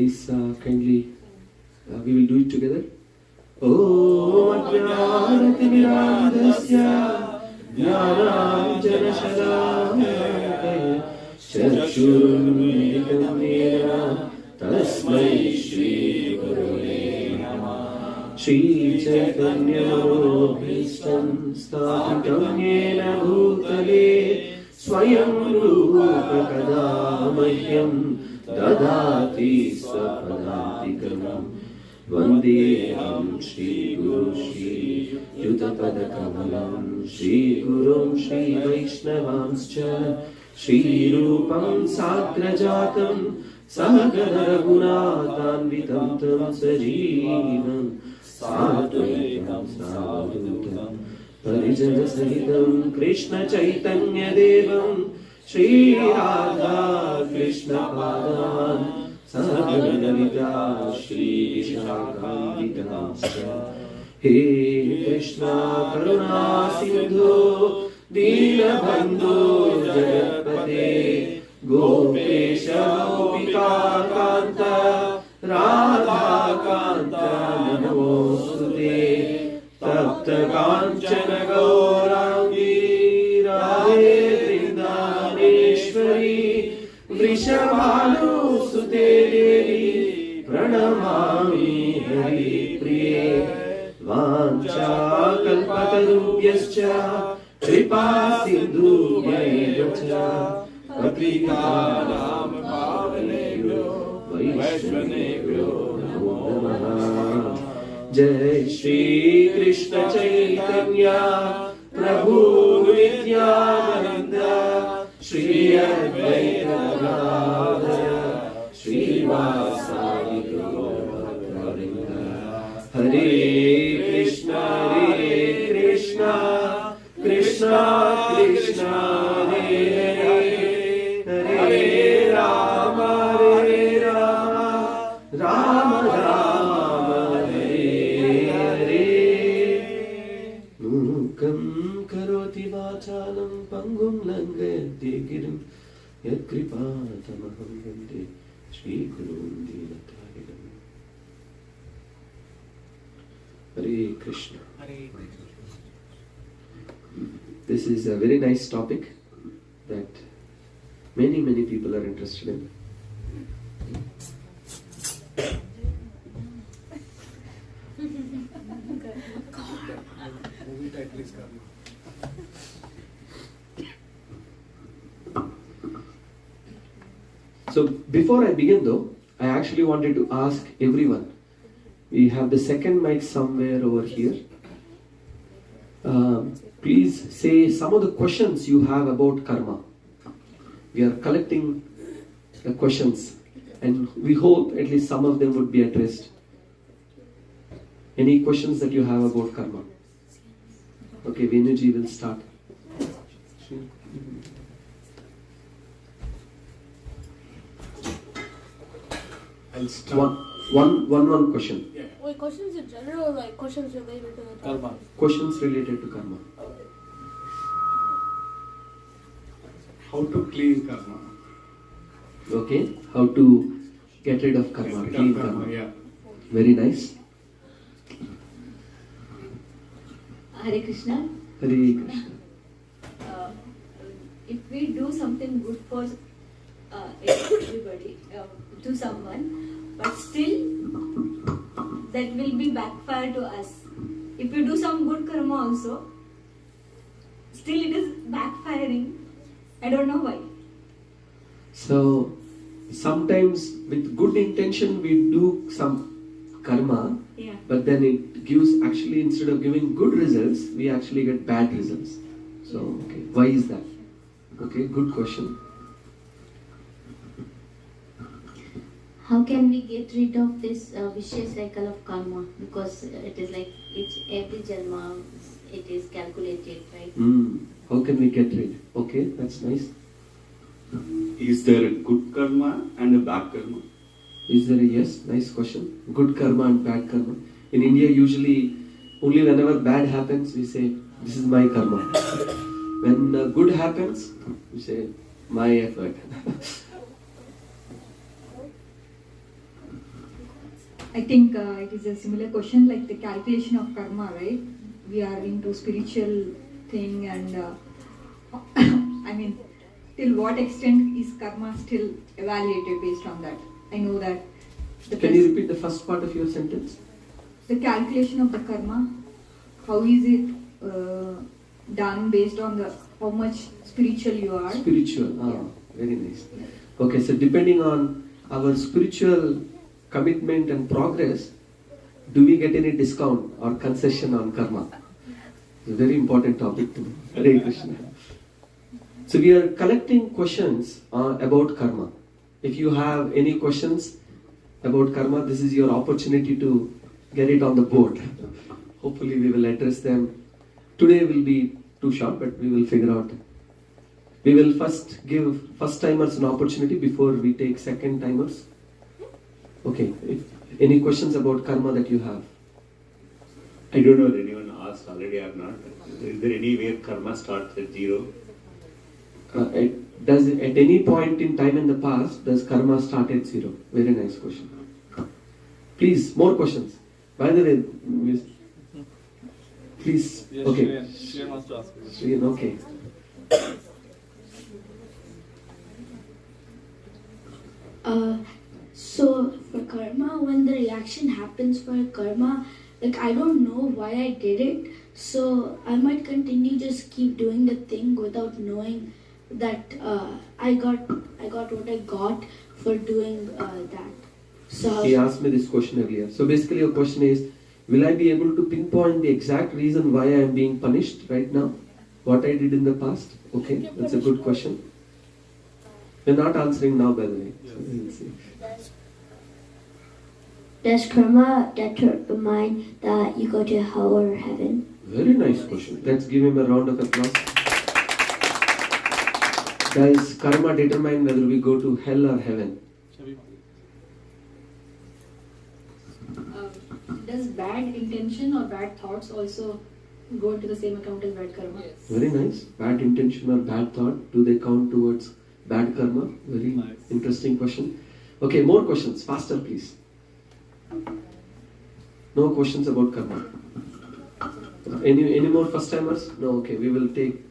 Please kindly, we will do it together. Om Ajnanatirmirandasya Jnananjanashalakaya Chakshurunmilitam Yena Tasmai Shri Gurave Namah. Shri Chaitanya Manobhishtam Sthapitam Yena Bhutale Swayam Rupa Kada Mahyam Dadati Sapadantikam Vandeham Shri Guru Shri Yutapadakamalam Shri Gurum Shri Vaishnavanscha Shri Rupam Sagrajatam Sahagana Raghunatanvitam Tam Sajeevam Sadvaitam Sadhutam Parijana Sahitam Krishna Chaitanya Devam Shri Radha Krishna Padan Sahaganalita Shri Vishakambhitamscha He Krishna Karuna Sindhu Dinabandhu Jagatpate Gopesha Gopika Kanta Radha Kanta Namostute Tapta Kanchana Gaurangi Radhe Vrishabhanu Sute Devi Pranamami Hari Priye Vancha Kalpatarubhyascha Kripa Sindhu Yaivacha Patrikaram Pavanebhyo Vaishnavebhyo Namo Namaha. Jai Shri Krishna Chaitanya Prabhu Nityananda Shri Advaita Gadadhara Srivasadi Gaura-bhakta-vrinda. Hare Krishna Krishna Krishna Hare Hare Hare Rama Rama Rama Hare Hare. Mukam karoti vachalam pangum langayate girim yat kripatamaham vande Shri Gurun Dinataridam. Hare Krishna. This is a very nice topic that many people are interested in. So before I begin though, I actually wanted to ask everyone. We have the second mic somewhere over here. Please say some of the questions you have about karma. We are collecting the questions and we hope at least some of them would be addressed. Any questions that you have about karma? Okay, Venuji will start. I'll start. One question. Yeah. Wait, questions in general or like questions related to the Karma. Questions related to karma. Okay. How to clean karma? Okay, how to get rid of karma, Get rid clean of karma. Yeah. Very nice. Hare Krishna. Hare Krishna. If we do something good for everybody, to someone, but still that will be backfire to us. If you do some good karma also, still it is backfiring. I don't know why. So sometimes with good intention we do some karma, Yeah. but then it gives actually instead of giving good results, we actually get bad results. So okay, why is that? Okay, good question. How can we get rid of this vicious cycle of karma? Because it is like every janma, it is calculated, right? How can we get rid? Okay, that's nice. Is there a good karma and a bad karma? Is there a yes? Nice question. Good karma and bad karma. In India, usually only whenever bad happens, we say, this is my karma. When good happens, we say, my effort. I think it is a similar question like the calculation of karma, right? We are into spiritual thing and I mean, till what extent is karma still evaluated based on that? I know that. Can you repeat the first part of your sentence? The calculation of the karma, how is it done based on the how much spiritual you are? Spiritual, Yeah. Very nice. Okay, so depending on our spiritual commitment and progress, do we get any discount or concession on karma? It's a very important topic to me. Hare Krishna. So we are collecting questions about karma. If you have any questions about karma, this is your opportunity to get it on the board. Hopefully we will address them. Today will be too short, but we will figure out. We will first give first timers an opportunity before we take second timers. Okay, if any questions about karma that you have? I don't know if anyone asked already or not. Is there any way karma starts at zero? Does at any point in time in the past, does karma start at zero? Very nice question. Please, more questions. By the way, please. Yes, Okay. Shreyan wants to ask you. Shreyan, okay. So for karma, when the reaction happens for karma, like I don't know why I did it, so I might continue just keep doing the thing without knowing that I got what I got for doing that. So He asked me this question earlier. So basically your question is, will I be able to pinpoint the exact reason why I am being punished right now? What I did in the past? Okay, that's a good question. We're not answering now, by the way. So we'll see. does karma determine that you go to hell or heaven? Very nice question. Let's give him a round of applause. Does karma determine whether we go to hell or heaven? Does bad intention or bad thoughts also go into the same account as bad karma? Very nice. Bad intention or bad thought, do they count towards bad karma? Very interesting question. Okay, more questions. Faster, please. No questions about karma. Any more first timers? No, okay, we will take.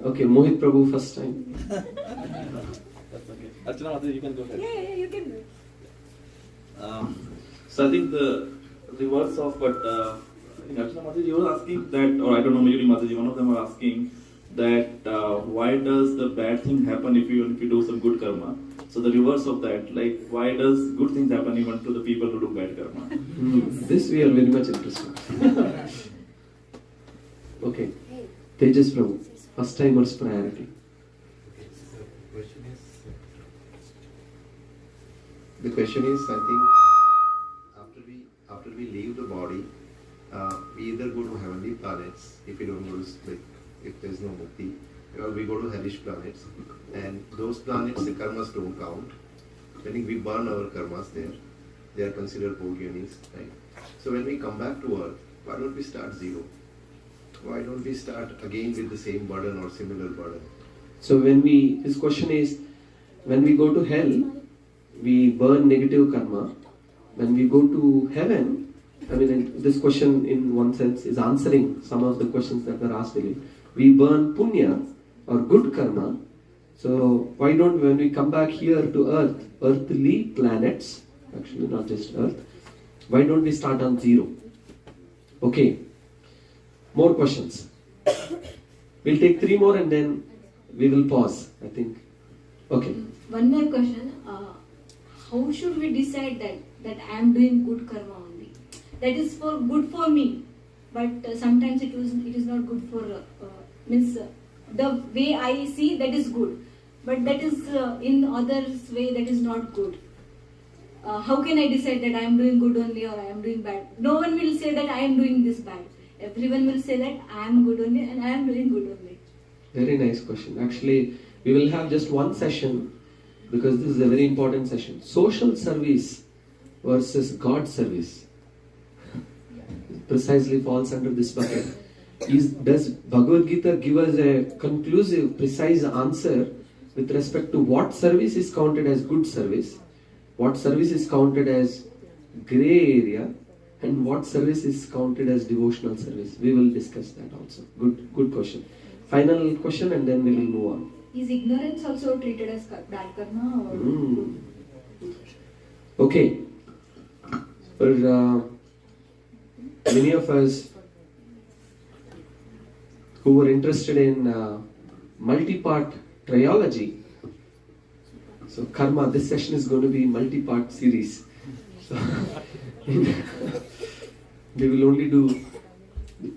Okay, Mohit Prabhu, first time. That's okay. Archana Mataji, you can go ahead. Yeah, you can do it. So I think the reverse of what I think Archana Mataji was asking that, or I don't know, maybe Mataji, one of them were asking that why does the bad thing happen if you do some good karma? So the reverse of that, like why does good things happen even to the people who do bad karma? This we are very much interested. Okay, Tejas Prabhu, first timers priority. The question is, I think, after we leave the body, we either go to heavenly planets if we don't go to if there's no mukti, or we go to hellish planets, and those planets the karmas don't count. I think we burn our karmas there. They are considered bhogyas, right? So when we come back to earth, why don't we start zero? Why don't we start again with the same burden or similar burden? So his question is, when we go to hell, we burn negative karma. When we go to heaven, I mean, this question in one sense is answering some of the questions that were asked earlier. We burn punya or good karma. So why don't, when we come back here to earth, earthly planets, actually not just earth, why don't we start on zero? Okay, more questions. We'll take 3 more and then we will pause, I think. Okay. One more question. How should we decide that I am doing good karma only? That is good for me, but sometimes it is not good for the way I see that is good, but that is in others' way that is not good. How can I decide that I am doing good only or I am doing bad? No one will say that I am doing this bad. Everyone will say that I am good only and I am doing good only. Very nice question. Actually, we will have just one session because this is a very important session. Social service versus God service precisely falls under this bucket. Does Bhagavad Gita give us a conclusive, precise answer with respect to what service is counted as good service, what service is counted as gray area, and what service is counted as devotional service. We will discuss that also. Good question. Final question, and then we will move on. Is ignorance also treated as bad karma? Or Okay. For many of us who were interested in multi-part triology, so karma, this session is going to be multi-part series. So we will only do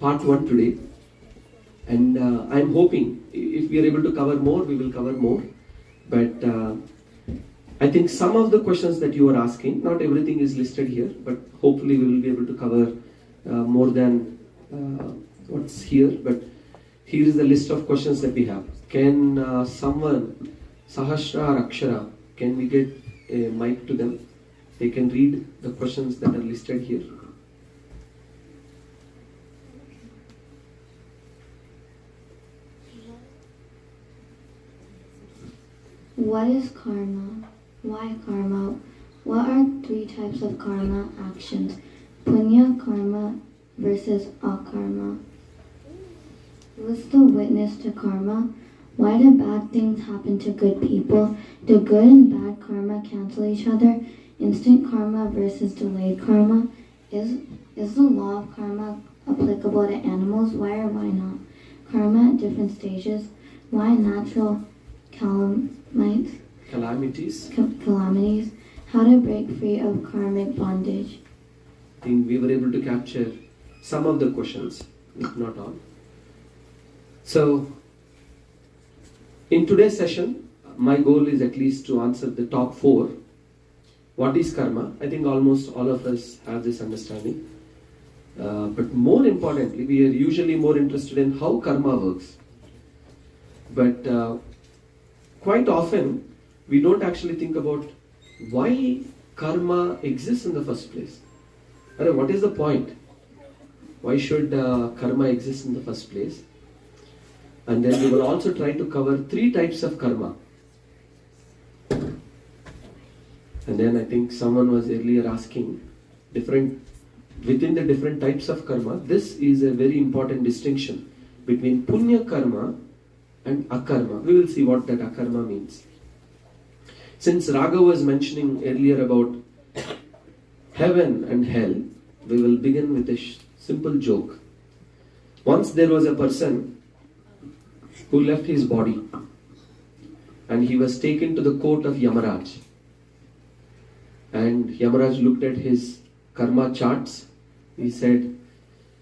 part 1 today, and I'm hoping if we are able to cover more, we will cover more. But I think some of the questions that you are asking, not everything is listed here, but hopefully we will be able to cover more than what's here. But here is the list of questions that we have. Can someone, Sahasra or Akshara, can we get a mic to them? They can read the questions that are listed here. What is karma? Why karma? What are 3 types of karma actions? Punya karma versus akarma. What's the witness to karma? Why do bad things happen to good people? Do good and bad karma cancel each other? Instant karma versus delayed karma? Is the law of karma applicable to animals? Why or why not? Karma at different stages? Why natural calamities? How to break free of karmic bondage? I think we were able to capture some of the questions, if not all. So, in today's session, my goal is at least to answer the top 4. What is karma? I think almost all of us have this understanding. But more importantly, we are usually more interested in how karma works. But quite often, we don't actually think about why karma exists in the first place. What is the point? Why should karma exist in the first place? And then we will also try to cover 3 types of karma. And then I think someone was earlier asking within the different types of karma, this is a very important distinction between punya karma and akarma. We will see what that akarma means. Since Raghav was mentioning earlier about heaven and hell, we will begin with a simple joke. Once there was a person who left his body and he was taken to the court of Yamaraj. And Yamaraj looked at his karma charts. He said,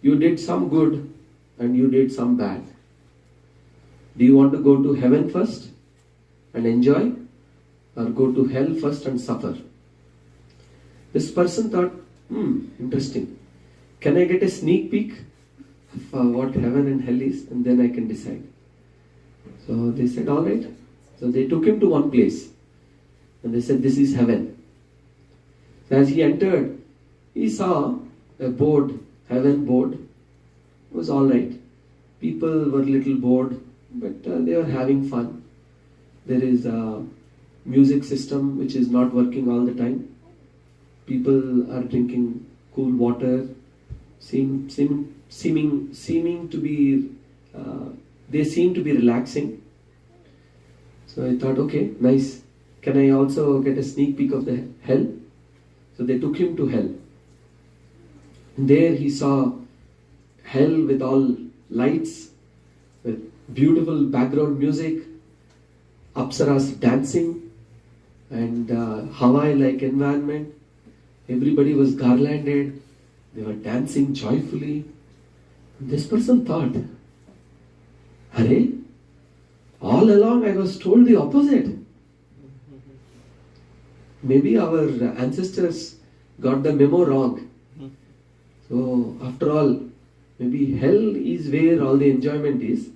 you did some good and you did some bad. Do you want to go to heaven first and enjoy, or go to hell first and suffer? This person thought, interesting. Can I get a sneak peek of what heaven and hell is, and then I can decide. So they said, all right. So they took him to one place and they said, this is heaven. So as he entered, he saw a board, heaven board. It was all right. People were a little bored, but they were having fun. There is a music system which is not working all the time. People are drinking cool water, seeming to be, they seem to be relaxing. So I thought, okay, nice. Can I also get a sneak peek of the hell? So they took him to hell. And there he saw hell with all lights, with beautiful background music, apsaras dancing, and Hawaii-like environment. Everybody was garlanded. They were dancing joyfully. And this person thought, Hare, all along I was told the opposite. Maybe our ancestors got the memo wrong. So after all, maybe hell is where all the enjoyment is,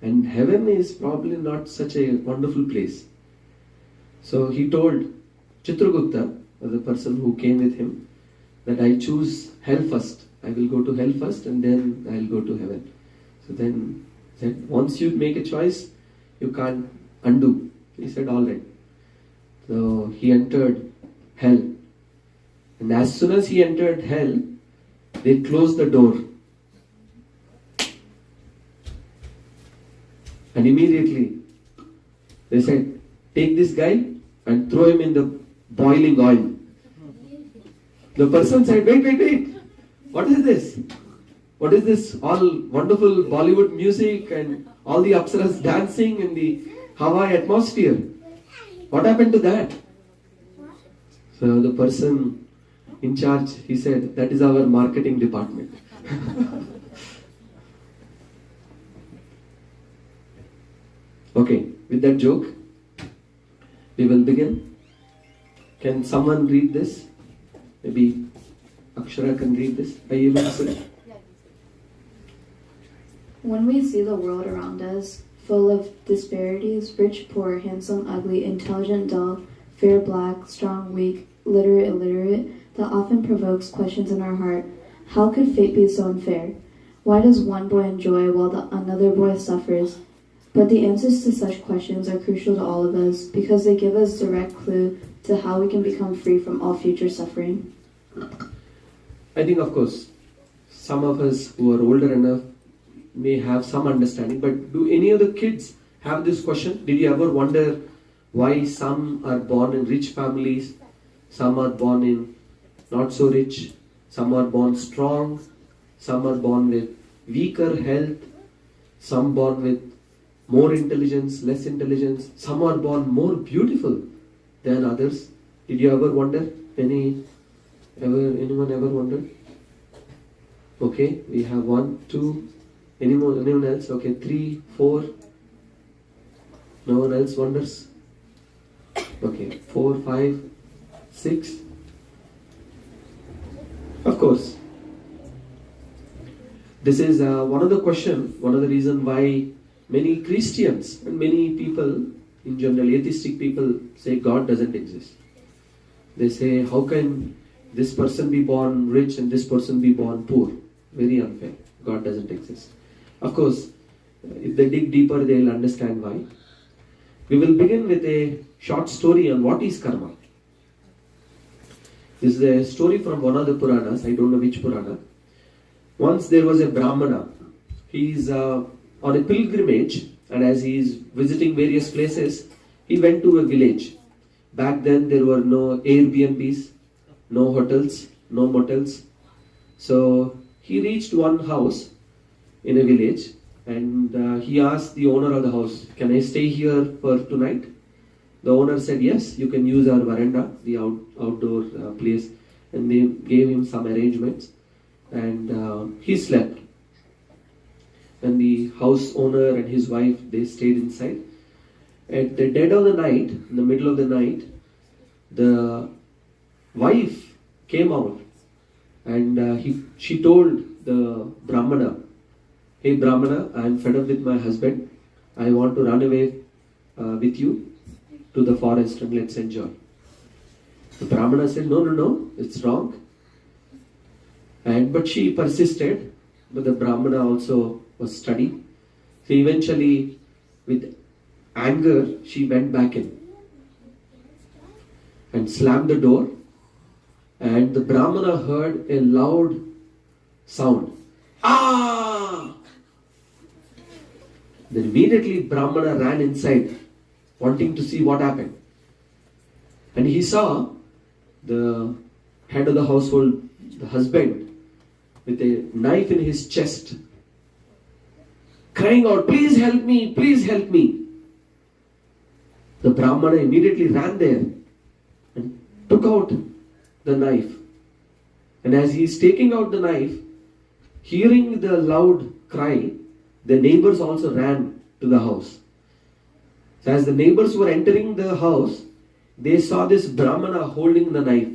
and heaven is probably not such a wonderful place. So he told Chitragupta, the person who came with him, that I choose hell first. I will go to hell first and then I will go to heaven. So then he said, once you make a choice, you can't undo. He said, all right. So he entered hell. And as soon as he entered hell, they closed the door. And immediately they said, take this guy and throw him in the boiling oil. The person said, wait, what is this? What is this all wonderful Bollywood music and all the apsaras dancing in the Hawaii atmosphere? What happened to that? So the person in charge, he said, that is our marketing department. Okay, with that joke, we will begin. Can someone read this? Maybe Akshara can read this. Are you able to say? When we see the world around us, full of disparities, rich, poor, handsome, ugly, intelligent, dull, fair, black, strong, weak, literate, illiterate, that often provokes questions in our heart. How could fate be so unfair? Why does one boy enjoy while another boy suffers? But the answers to such questions are crucial to all of us because they give us direct clue to how we can become free from all future suffering. I think, of course, some of us who are older enough may have some understanding, but do any of the kids have this question? Did you ever wonder why some are born in rich families, some are born in not so rich, some are born strong, some are born with weaker health, some born with more intelligence, less intelligence, some are born more beautiful than others? Did you ever wonder? Anyone ever wondered? Okay, we have 1, 2. Anyone else? Okay, 3, 4. No one else wonders? Okay, 4, 5, 6. Of course. This is one of the reasons why many Christians and many people, in general atheistic people, say God doesn't exist. They say, how can this person be born rich and this person be born poor? Very unfair. God doesn't exist. Of course, if they dig deeper, they'll understand why. We will begin with a short story on what is karma. This is a story from one of the Puranas. I don't know which Purana. Once there was a Brahmana. He is on a pilgrimage, and as he is visiting various places, he went to a village. Back then there were no Airbnbs, no hotels, no motels. So he reached one house in a village, and he asked the owner of the house, can I stay here for tonight? The owner said, yes, you can use our veranda, the outdoor place. And they gave him some arrangements, and he slept. And the house owner and his wife, they stayed inside. At the dead of the night, in the middle of the night, the wife came out, and she told the Brahmana, hey Brahmana, I am fed up with my husband. I want to run away with you to the forest and let's enjoy. The Brahmana said, no, it's wrong. But she persisted, but the Brahmana also was steady. So eventually, with anger, she went back in and slammed the door, and the Brahmana heard a loud sound. Ah! Then immediately Brahmana ran inside, wanting to see what happened. And he saw the head of the household, the husband, with a knife in his chest, crying out, please help me, please help me. The Brahmana immediately ran there and took out the knife. And as he is taking out the knife, hearing the loud cry, the neighbors also ran to the house. So as the neighbors were entering the house, they saw this Brahmana holding the knife.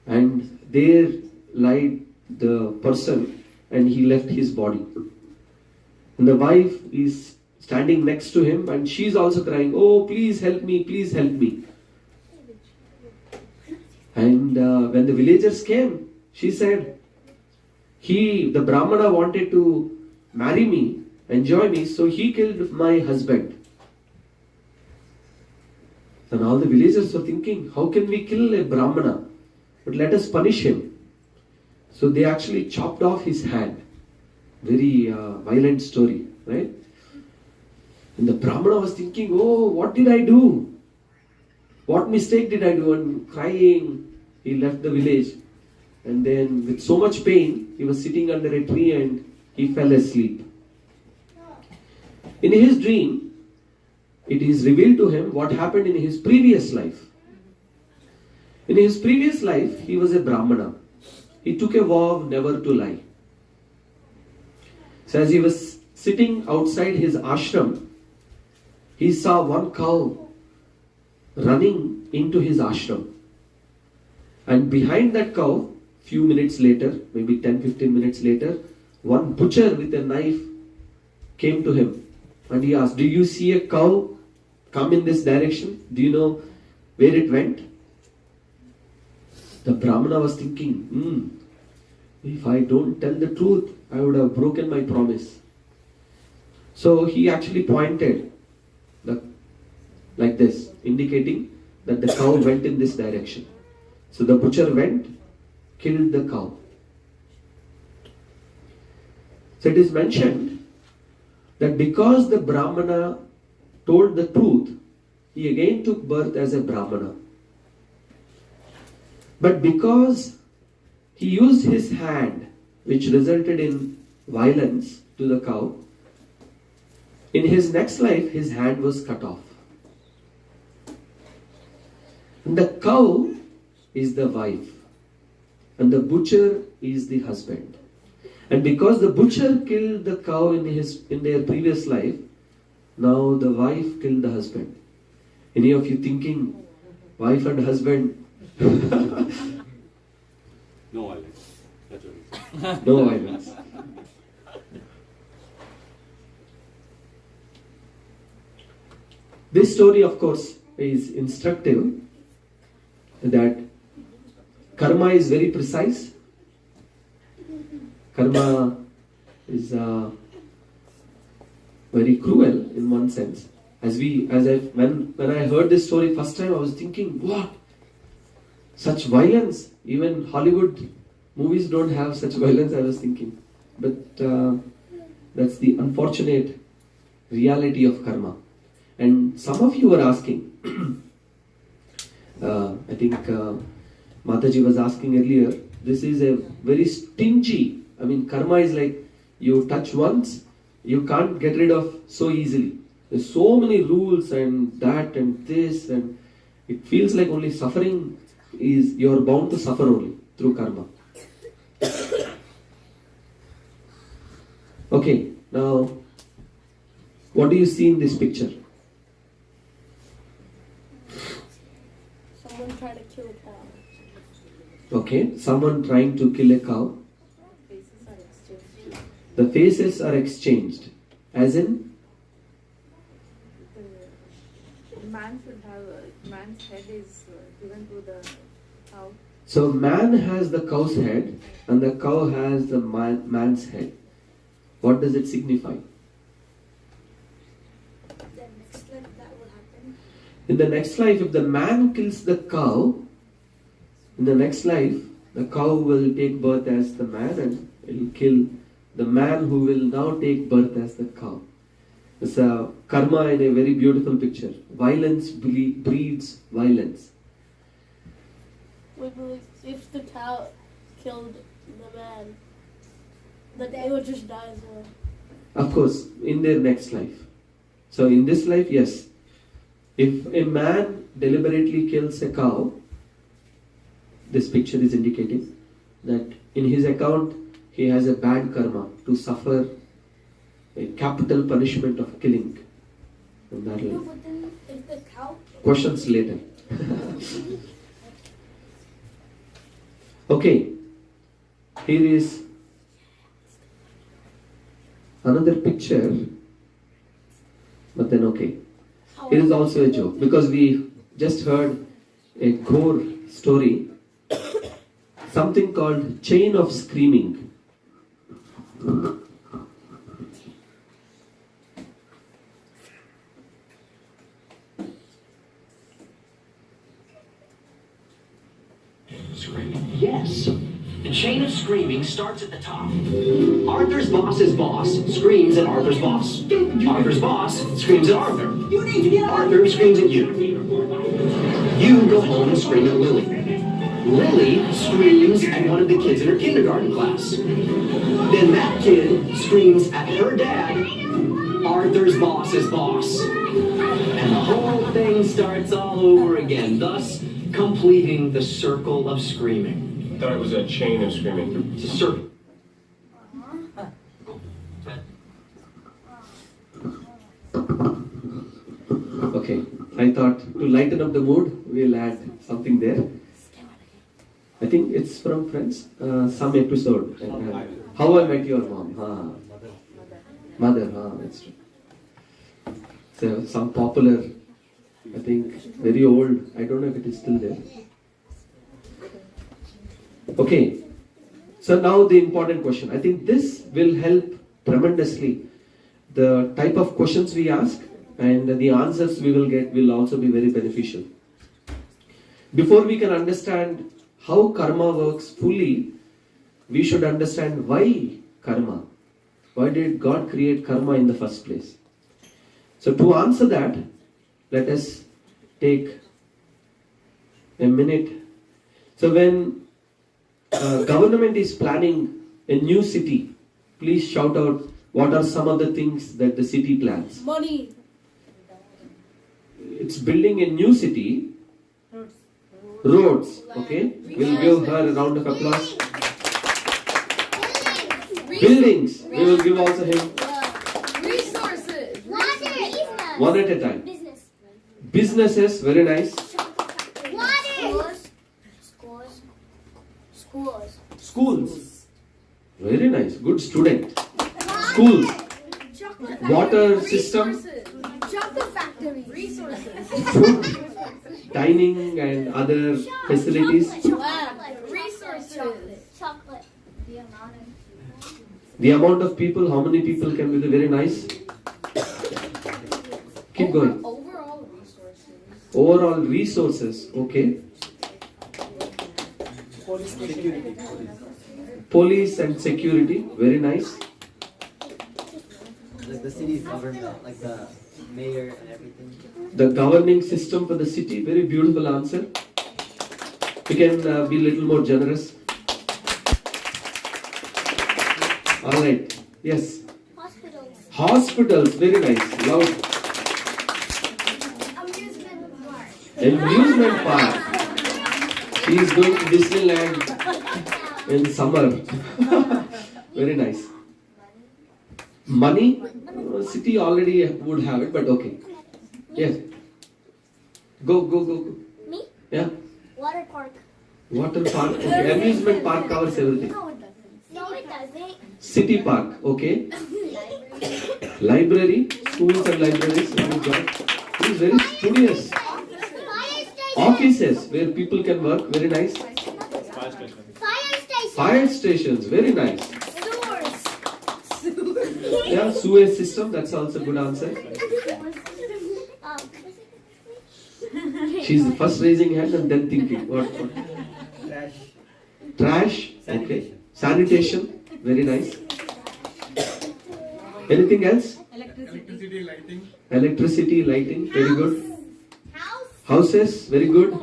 And there lied the person, and he left his body. And the wife is standing next to him, and she's also crying, oh, please help me, please help me. And when the villagers came, she said, the Brahmana wanted to marry me, enjoy me, so he killed my husband. And all the villagers were thinking, how can we kill a Brahmana? but let us punish him. So they actually chopped off his hand. Very violent story, right? And the Brahmana was thinking, oh, what did I do? What mistake did I do? And crying, he left the village. And then with so much pain, he was sitting under a tree and he fell asleep. In his dream, it is revealed to him what happened in his previous life. In his previous life, he was a Brahmana. He took a vow never to lie. So as he was sitting outside his ashram, he saw one cow running into his ashram. And behind that cow, few minutes later, maybe 10-15 minutes later, one butcher with a knife came to him. And he asked, do you see a cow come in this direction? Do you know where it went? The Brahmana was thinking, if I don't tell the truth, I would have broken my promise. So he actually pointed like this, indicating that the cow went in this direction. So the butcher went, killed the cow. So it is mentioned that because the Brahmana told the truth, he again took birth as a Brahmana. But because he used his hand, which resulted in violence to the cow, in his next life, his hand was cut off. And the cow is the wife, and the butcher is the husband. And because the butcher killed the cow in their previous life, now the wife killed the husband. Any of you thinking, wife and husband? No violence. That's what No violence. This story, of course, is instructive that karma is very precise. Karma is very cruel in one sense. When I heard this story first time, I was thinking, what? Such violence? Even Hollywood movies don't have such violence, I was thinking. But that's the unfortunate reality of karma. And some of you were asking, I think Mataji was asking earlier, this is a very stingy, karma is like you touch once, you can't get rid of so easily. There's so many rules and that and this, and it feels like only suffering is, you're bound to suffer only through karma. Okay, now what do you see in this picture? Someone trying to kill a cow. Okay, someone trying to kill a cow. The faces are exchanged. As in? The man should have man's head is given to the cow. So man has the cow's head and the cow has the man's head. What does it signify? In the next life, if the man kills the cow, in the next life, the cow will take birth as the man and it will kill the man who will now take birth as the cow. It's a karma in a very beautiful picture. Violence breeds violence. Wait, if the cow killed the man, then they would just die as well. Of course, in their next life. So in this life, yes. If a man deliberately kills a cow, this picture is indicating that in his account, he has a bad karma to suffer a capital punishment of killing. And that will... but then if the cow... Questions later. Okay. Here is another picture. But then okay. Here is also a joke. Because we just heard a gore story. Something called chain of screaming. Screaming. boss. The chain of screaming starts at the top. Arthur's boss's boss screams at Arthur's boss. Arthur's boss screams at Arthur. Arthur screams at you. You go home and scream at Lily. Lily screams at one of the kids in her kindergarten class. Then that kid screams at her dad, Arthur's boss's boss. And the whole thing starts all over again, thus completing the circle of screaming. I thought it was a chain of screaming. It's a circle. Okay, I thought to lighten up the mood, we'll add something there. I think it's from Friends, some episode. How I Met Your Mom. Mother, that's true. So some popular, I think very old, I don't know if it is still there. Okay, so now the important question. I think this will help tremendously. The type of questions we ask and the answers we will get will also be very beneficial. Before we can understand how karma works fully, we should understand why karma. Why did God create karma in the first place? So to answer that, let us take a minute. So when government is planning a new city, please shout out what are some of the things that the city plans. Money. It's building a new city. Roads, okay? We'll give her a round of applause. Buildings, we will give also him. Resources. One at a time. Businesses, very nice. Schools. Very nice, good student. Schools. Water system. Chocolate factory. Resources. Food. Dining and other facilities. Resources. Chocolate. The amount of people, how many people can be very nice? Keep going. Overall resources. Overall resources, okay. Police and security, very nice. Like the city's government, like the mayor and everything. The governing system for the city, very beautiful answer. We can be a little more generous. Alright, yes. Hospitals, very nice, loud. Amusement park. He is going to Disneyland in summer. Very nice. Money, city already would have it, but okay. Yes. Go. Me? Yeah. Water park. Water park, okay. Amusement park covers everything. No, it doesn't. City park, okay. Library, schools and libraries. Very good. He is very studious. Offices where people can work, very nice. Fire stations, very nice. Yeah, sewage system, that's also a good answer. She's first raising hand and then thinking. What? Trash, okay. Sanitation, very nice. Anything else? Electricity, lighting. Electricity, lighting, very good. Houses, very good.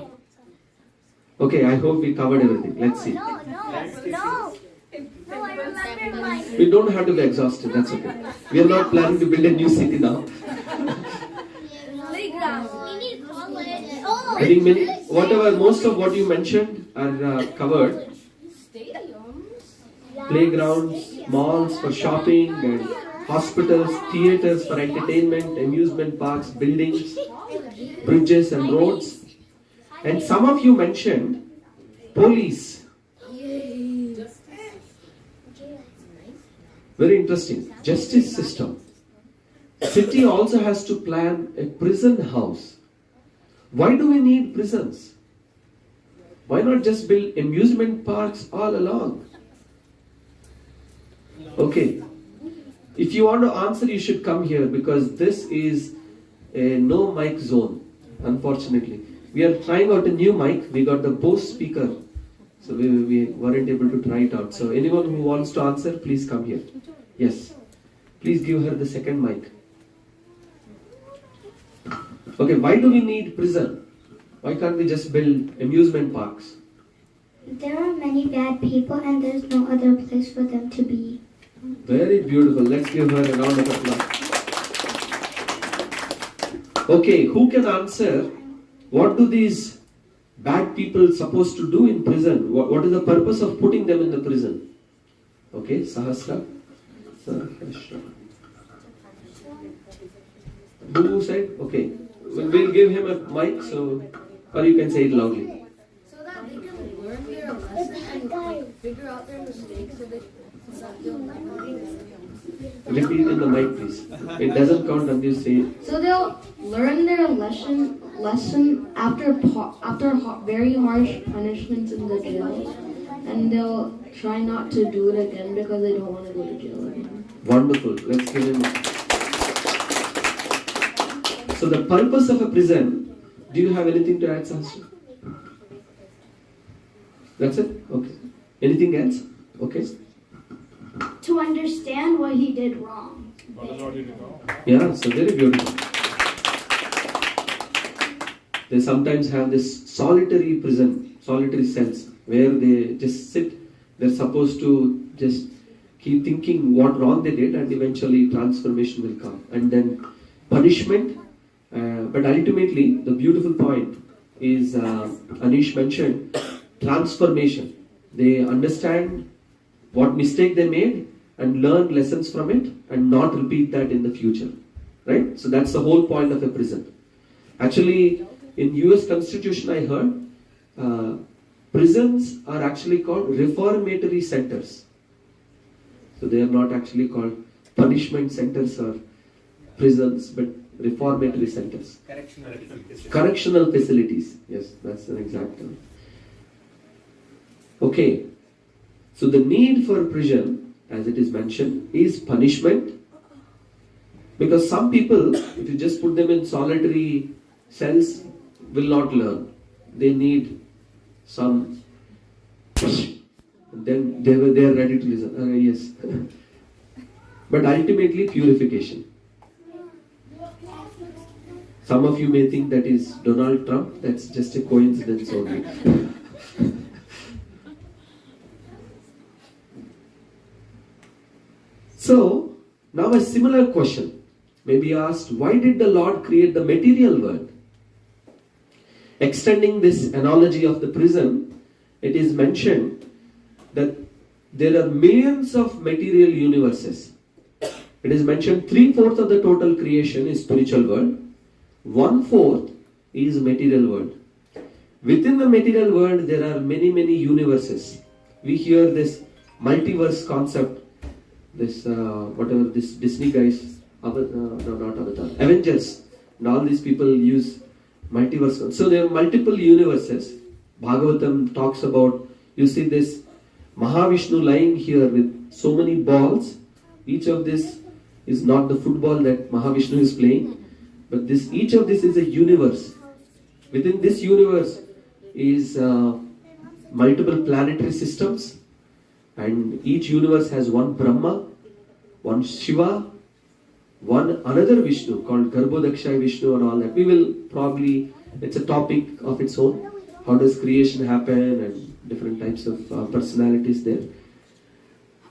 Okay, I hope we covered everything. Let's see. No, I remember my. We don't have to be exhausted, that's okay. We are not planning to build a new city now. Playground. Oh. I think most of what you mentioned are covered. Playgrounds, malls for shopping, and hospitals, theaters for entertainment, amusement parks, buildings, bridges and roads. And some of you mentioned police. Very interesting. Justice system. City also has to plan a prison house. Why do we need prisons? Why not just build amusement parks all along? Okay. If you want to answer, you should come here because this is a no mic zone, unfortunately. We are trying out a new mic. We got the Bose speaker So we weren't able to try it out. So anyone who wants to answer, please come here. Yes. Please give her the second mic. Okay, why do we need prison? Why can't we just build amusement parks? There are many bad people and there's no other place for them to be. Very beautiful. Let's give her a round of applause. Okay, who can answer? What do these bad people supposed to do in prison? What is the purpose of putting them in the prison? Okay, Sahasra. Sahasra. Who said? Okay. We'll give him a mic, so, or you can say it loudly. So that they can learn their lesson and like, figure out their mistakes so they stop doing that. Repeat in the mic, please. It doesn't count until you say it. So they'll learn their lesson after very harsh punishments in the jail, and they'll try not to do it again because they don't want to go to jail again. Wonderful. Let's give him. So the purpose of a prison. Do you have anything to add, Sahasra? That's it. Okay. Anything else? Okay. To understand what he did wrong. Yeah, so very beautiful. They sometimes have this solitary prison, solitary cells, where they just sit. They're supposed to just keep thinking what wrong they did, and eventually transformation will come. And then punishment. But ultimately, the beautiful point is, Anish mentioned, transformation. They understand what mistake they made and learn lessons from it and not repeat that in the future. Right? So that's the whole point of a prison. Actually, in US Constitution I heard, prisons are actually called reformatory centers. So they are not actually called punishment centers or prisons, but reformatory centers. Correctional facilities. Yes, that's an exact term. Okay. So the need for prison, as it is mentioned, is punishment. Because some people, if you just put them in solitary cells, will not learn. They need some, then they are ready to listen. Yes. But ultimately purification. Some of you may think that is Donald Trump. That's just a coincidence only. So, now a similar question may be asked, why did the Lord create the material world? Extending this analogy of the prison, it is mentioned that there are millions of material universes. It is mentioned 3/4 of the total creation is spiritual world, 1/4 is material world. Within the material world, there are many universes. We hear this multiverse concept, this whatever this Disney guys, not Avatar, Avengers, and all these people use multiverse. So there are multiple universes. Bhagavatam talks about, you see this Mahavishnu lying here with so many balls. Each of this is not the football that Mahavishnu is playing, but each of this is a universe. Within this universe is multiple planetary systems, and each universe has one Brahma, one Shiva, one another Vishnu called Garbhodakshaya Vishnu and all that. We will probably, it's a topic of its own. How does creation happen and different types of personalities there.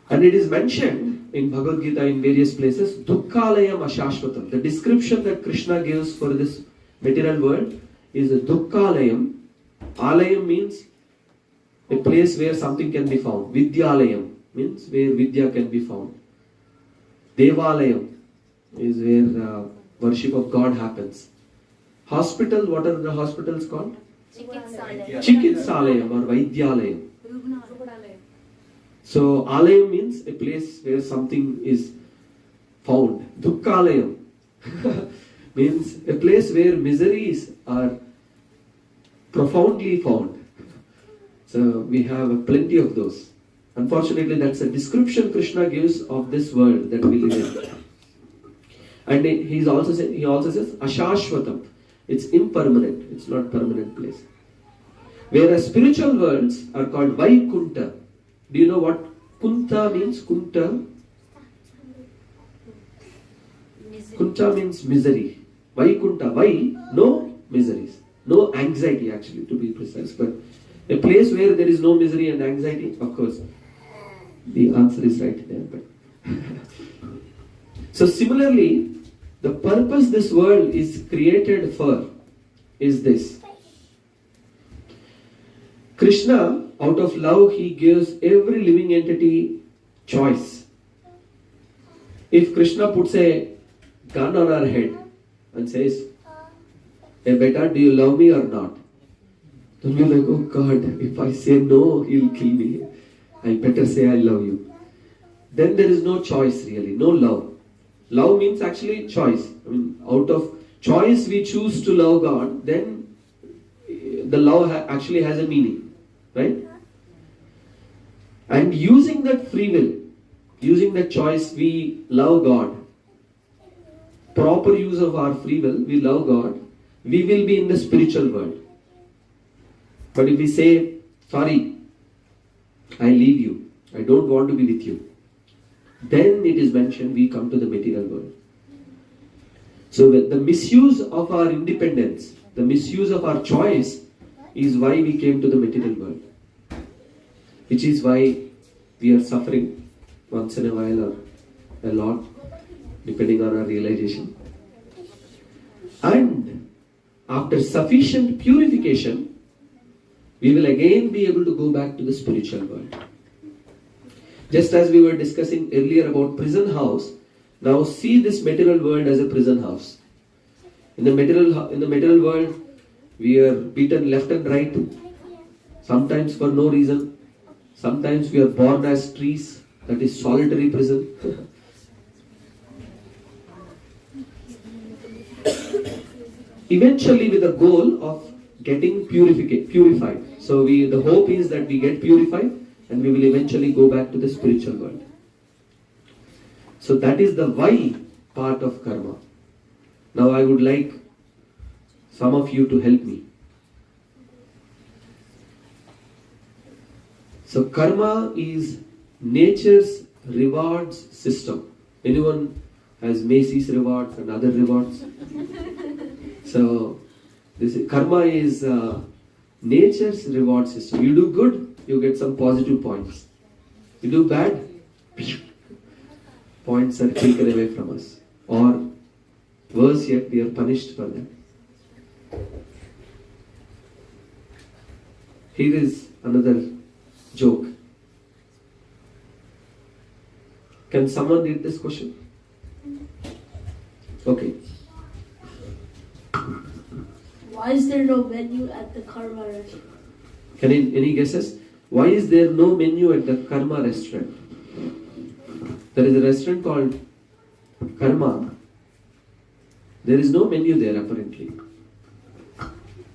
And it is mentioned in Bhagavad Gita in various places, Dukkhalayam Ashashvatam. The description that Krishna gives for this material world is a Dukkhalayam. Alayam means a place where something can be found. Vidyalayam means where Vidya can be found. Devalayam is where worship of God happens. Hospital, what are the hospitals called? Chikitsalayam or Vaidyalayam. So Alayam means a place where something is found. Dukkhalayam means a place where miseries are profoundly found. So we have plenty of those. Unfortunately, that's a description Krishna gives of this world that we live in. And he also says Ashashvatam. It's impermanent. It's not permanent place. Whereas spiritual worlds are called Vaikunta. Do you know what Kunta means? Kunta? Kunta means misery. Vaikunta. Vai, no miseries. No anxiety actually, to be precise. But a place where there is no misery and anxiety, of course, the answer is right there. But so similarly, the purpose this world is created for is this. Krishna, out of love, he gives every living entity choice. If Krishna puts a gun on our head and says, "Hey beta, do you love me or not?" Then we're like, "Oh God, if I say no, he'll kill me. I better say I love you." Then there is no choice really, no love. Love means actually choice. I mean, out of choice we choose to love God, then the love actually has a meaning, right? And using that free will, using that choice, we love God. Proper use of our free will, we love God. We will be in the spiritual world. But if we say, "Sorry, I leave you, I don't want to be with you," then it is mentioned we come to the material world. So the misuse of our independence, the misuse of our choice is why we came to the material world. Which is why we are suffering once in a while or a lot, depending on our realization. And after sufficient purification, we will again be able to go back to the spiritual world. Just as we were discussing earlier about prison house, now see this material world as a prison house. In the material world, we are beaten left and right, sometimes for no reason. Sometimes we are born as trees, that is solitary prison. Eventually with the goal of getting purified. So the hope is that we get purified and we will eventually go back to the spiritual world. So that is the why part of karma. Now I would like some of you to help me. So karma is nature's rewards system. Anyone has Macy's rewards and other rewards? So karma is nature's reward system. You do good, you get some positive points. You do bad, points are taken away from us. Or worse yet, we are punished for that. Here is another joke. Can someone read this question? Okay. Why is there no menu at the karma restaurant? Any guesses? Why is there no menu at the karma restaurant? There is a restaurant called Karma. There is no menu there apparently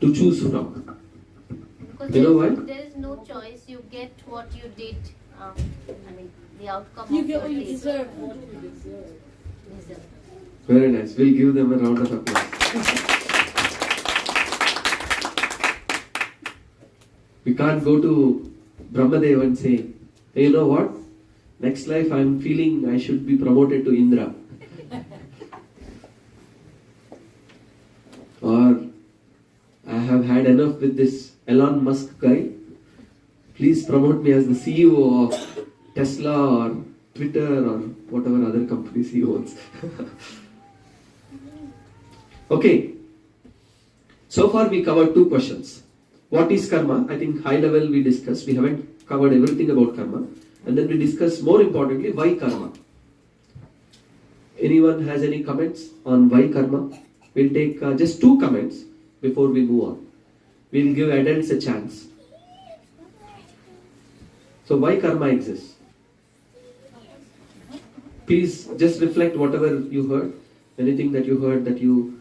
to choose from. Because you know why? There is no choice. You get what you did. The outcome You of get your what you deed. deserve. What you deserve. Very nice. We'll give them a round of applause. We can't go to Brahmadev and say, "Hey, you know what? Next life I'm feeling I should be promoted to Indra." Or, "I have had enough with this Elon Musk guy. Please promote me as the CEO of Tesla or Twitter or whatever other companies he owns." Okay. So far we covered two questions. What is karma? I think high level we discussed. We haven't covered everything about karma. And then we discussed more importantly why karma. Anyone has any comments on why karma? We'll take just two comments before we move on. We'll give adults a chance. So why karma exists? Please just reflect whatever you heard. Anything that you heard that you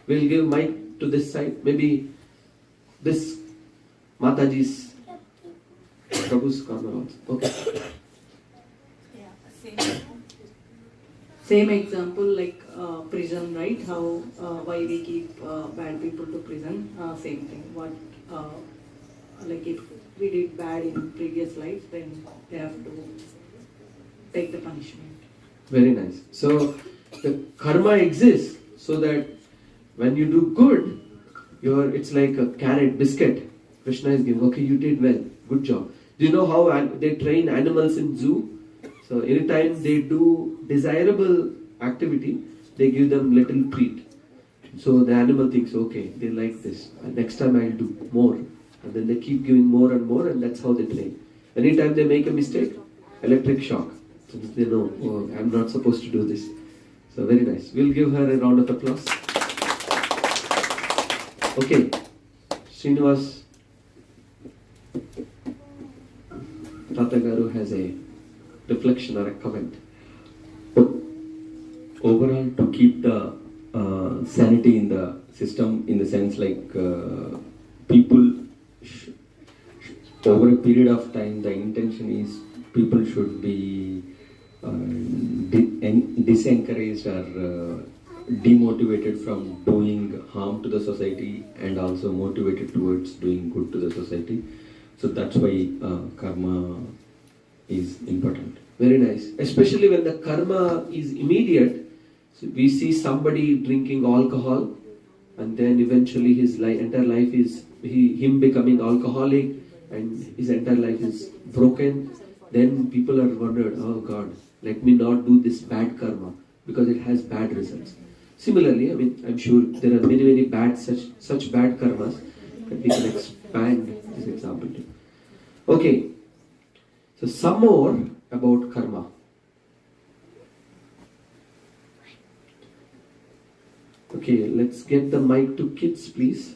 will give mic to this side. Maybe this Mataji's Prabhu's karma also. Okay. Same example like prison, right? How why we keep bad people to prison? Same thing. What like if we did bad in previous life, then they have to take the punishment. Very nice. So the karma exists so that when you do good, it's like a carrot biscuit. Krishna is giving, okay, you did well, good job. Do you know how they train animals in zoo? So anytime they do desirable activity, they give them little treat. So the animal thinks, okay, they like this, and next time I'll do more. And then they keep giving more and more, and that's how they train. Anytime they make a mistake, electric shock. So they know, oh, I'm not supposed to do this. So very nice. We'll give her a round of applause. Okay, Srinivas Tatagaru has a reflection or a comment. Overall, to keep the sanity in the system, in the sense like people, over a period of time, the intention is people should be disencouraged or demotivated from doing harm to the society, and also motivated towards doing good to the society. So that's why karma is important. Very nice. Especially when the karma is immediate. So we see somebody drinking alcohol, and then eventually his entire life is him becoming alcoholic, and his entire life is broken. Then people are wondered, oh God, let me not do this bad karma because it has bad results. Similarly, I mean, I'm sure there are many bad such bad karmas that we can expand this example to. Okay, so some more about karma. Okay, let's get the mic to kids, please.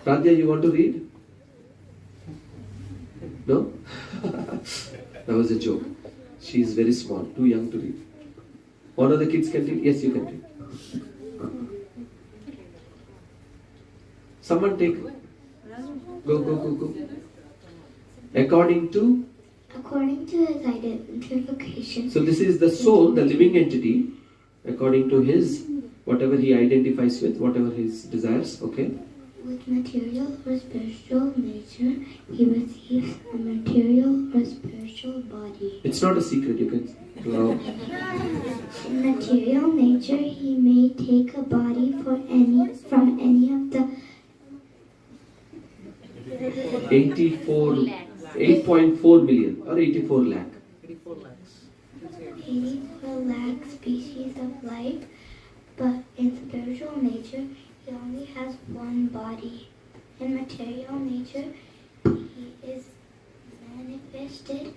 Radhya, you want to read? No? That was a joke. She is very small, too young to read. One of the kids can read? Yes, you can read. Someone take. Go. According to his identification. So this is the soul, the living entity, according to his, whatever he identifies with, whatever his desires, okay? With material or spiritual nature, he receives a material or spiritual body. It's not a secret, you can. Wow. In material nature, he may take a body from any of the 8.4 million or 84 lakh. 84 lakh species of life, but in spiritual nature, he only has one body. In material nature, he is manifested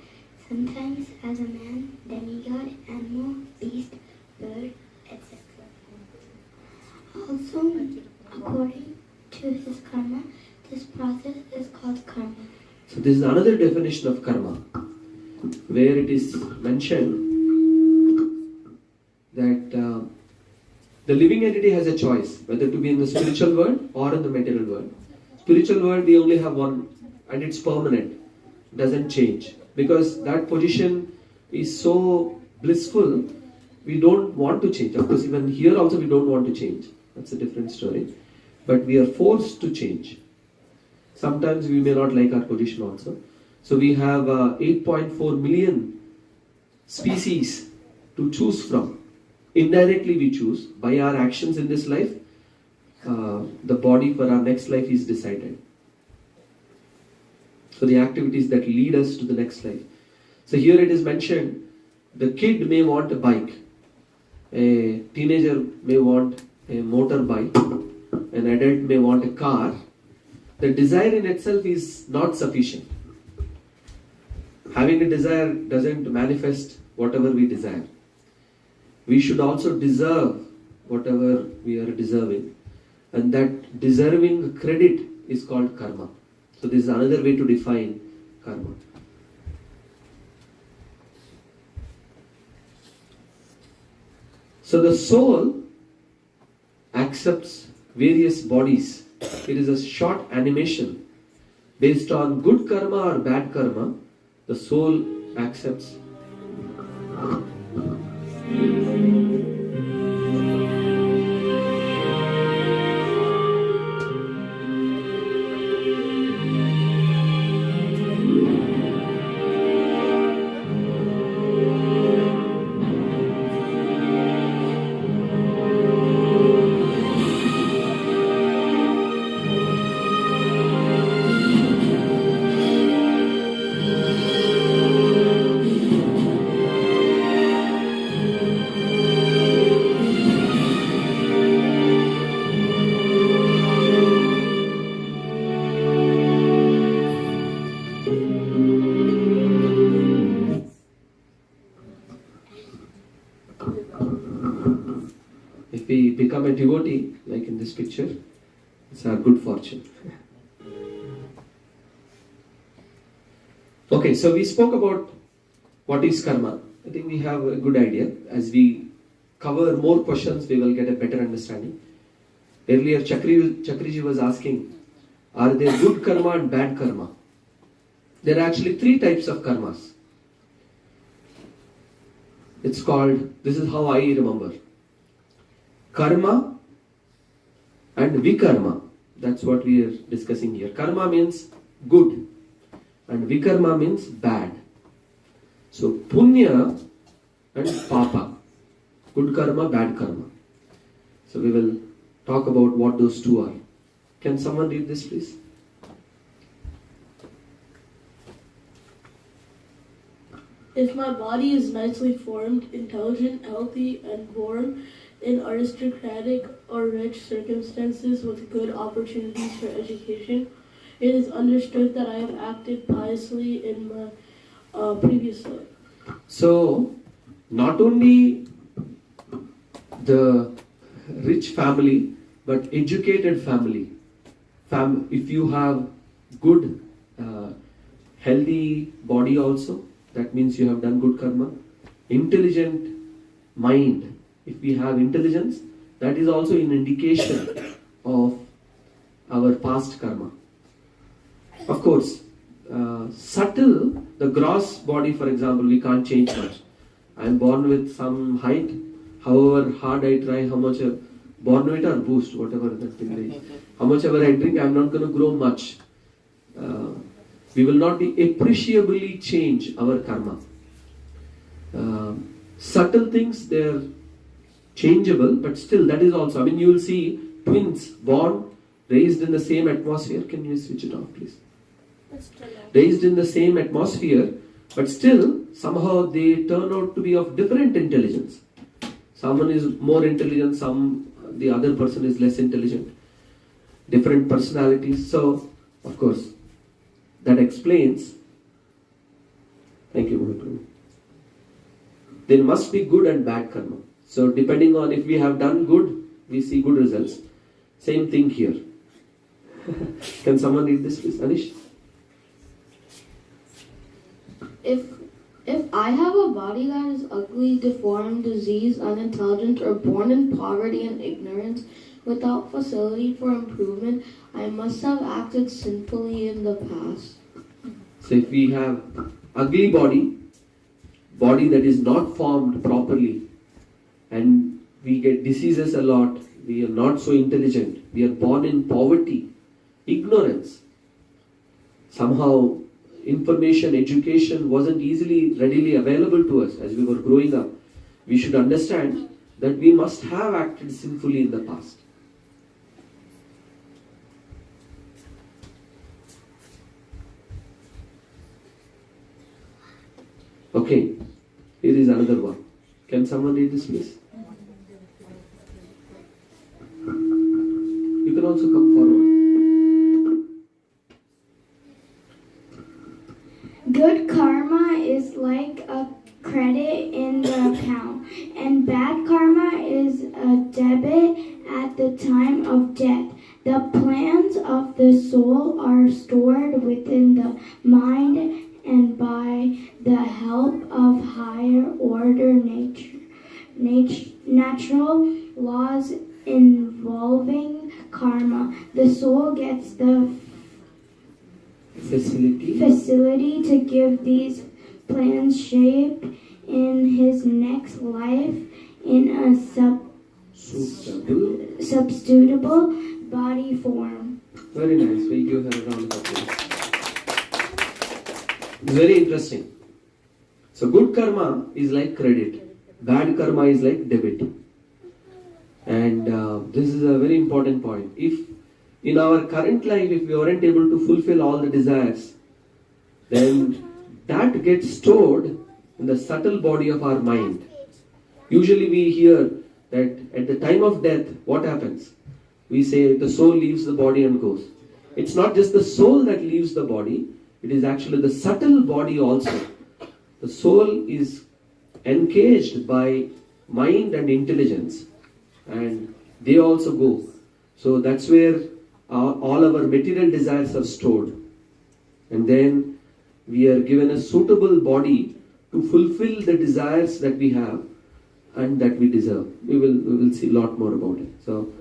sometimes as a man, demigod, animal, beast, bird, etc. Also, according to his karma, this process is called karma. So this is another definition of karma, where it is mentioned that the living entity has a choice whether to be in the spiritual world or in the material world. Spiritual world, we only have one, and it's permanent, doesn't change, because that position is so blissful, we don't want to change. Of course, even here also we don't want to change. That's a different story. But we are forced to change. Sometimes we may not like our position also. So we have 8.4 million species to choose from. Indirectly we choose. By our actions in this life, the body for our next life is decided. So the activities that lead us to the next life. So here it is mentioned, the kid may want a bike. A teenager may want a motorbike. An adult may want a car. The desire in itself is not sufficient. Having a desire doesn't manifest whatever we desire. We should also deserve whatever we are deserving. And that deserving credit is called karma. So this is another way to define karma. So the soul accepts various bodies. It is a short animation. Based on good karma or bad karma, the soul accepts. become a devotee, like in this picture, it's our good fortune. Okay, so we spoke about what is karma. I think we have a good idea. As we cover more questions, we will get a better understanding. Earlier, Chakriji was asking, are there good karma and bad karma? There are actually 3 types of karmas. It's called, this is how I remember, karma and vikarma. That's what we are discussing here. Karma means good and vikarma means bad. So punya and papa, good karma, bad karma. So we will talk about what those two are. Can someone read this, please? If my body is nicely formed, intelligent, healthy, and born in aristocratic or rich circumstances with good opportunities for education, it is understood that I have acted piously in my previous life. So, not only the rich family, but educated family. If you have good, healthy body also, that means you have done good karma. Intelligent mind. If we have intelligence, that is also an indication of our past karma. Of course, subtle, the gross body, for example, we can't change much. I am born with some height. However hard I try, how much Bournvita or Boost, whatever that thing is. How much ever I drink, I am not going to grow much. We will not be appreciably change our karma. Subtle things, they are changeable, but still that is also, I mean, you will see twins born, raised in the same atmosphere. Can you switch it off, please? Raised in the same atmosphere, but still somehow they turn out to be of different intelligence. Someone is more intelligent, the other person is less intelligent. Different personalities. So, of course, that explains. Thank you, Mahaprabhu. There must be good and bad karma. So, depending on if we have done good, we see good results. Same thing here. Can someone read this, please? Anish? If I have a body that is ugly, deformed, diseased, unintelligent, or born in poverty and ignorance, without facility for improvement, I must have acted sinfully in the past. So if we have ugly body that is not formed properly, and we get diseases a lot, we are not so intelligent, we are born in poverty, ignorance, somehow information, education wasn't readily available to us as we were growing up. We should understand that we must have acted sinfully in the past. Okay, here is another one. Can someone read this, please? You can also come forward. Good karma is like a credit in the account, and bad karma is a debit at the time of death. The plans of the soul are stored within the mind, and by the help of higher order natural laws involving karma, the soul gets the facility to give these plans shape in his next life in a substitutable body form. Very nice. We give her a round of applause. It's very interesting. So good karma is like credit. Bad karma is like debit. And this is a very important point. If in our current life, if we weren't able to fulfill all the desires, then that gets stored in the subtle body of our mind. Usually we hear that at the time of death, what happens? We say the soul leaves the body and goes. It's not just the soul that leaves the body, it is actually the subtle body also. The soul is encaged by mind and intelligence, and they also go. So that's where all our material desires are stored. And then we are given a suitable body to fulfill the desires that we have and that we deserve. We will see a lot more about it. So,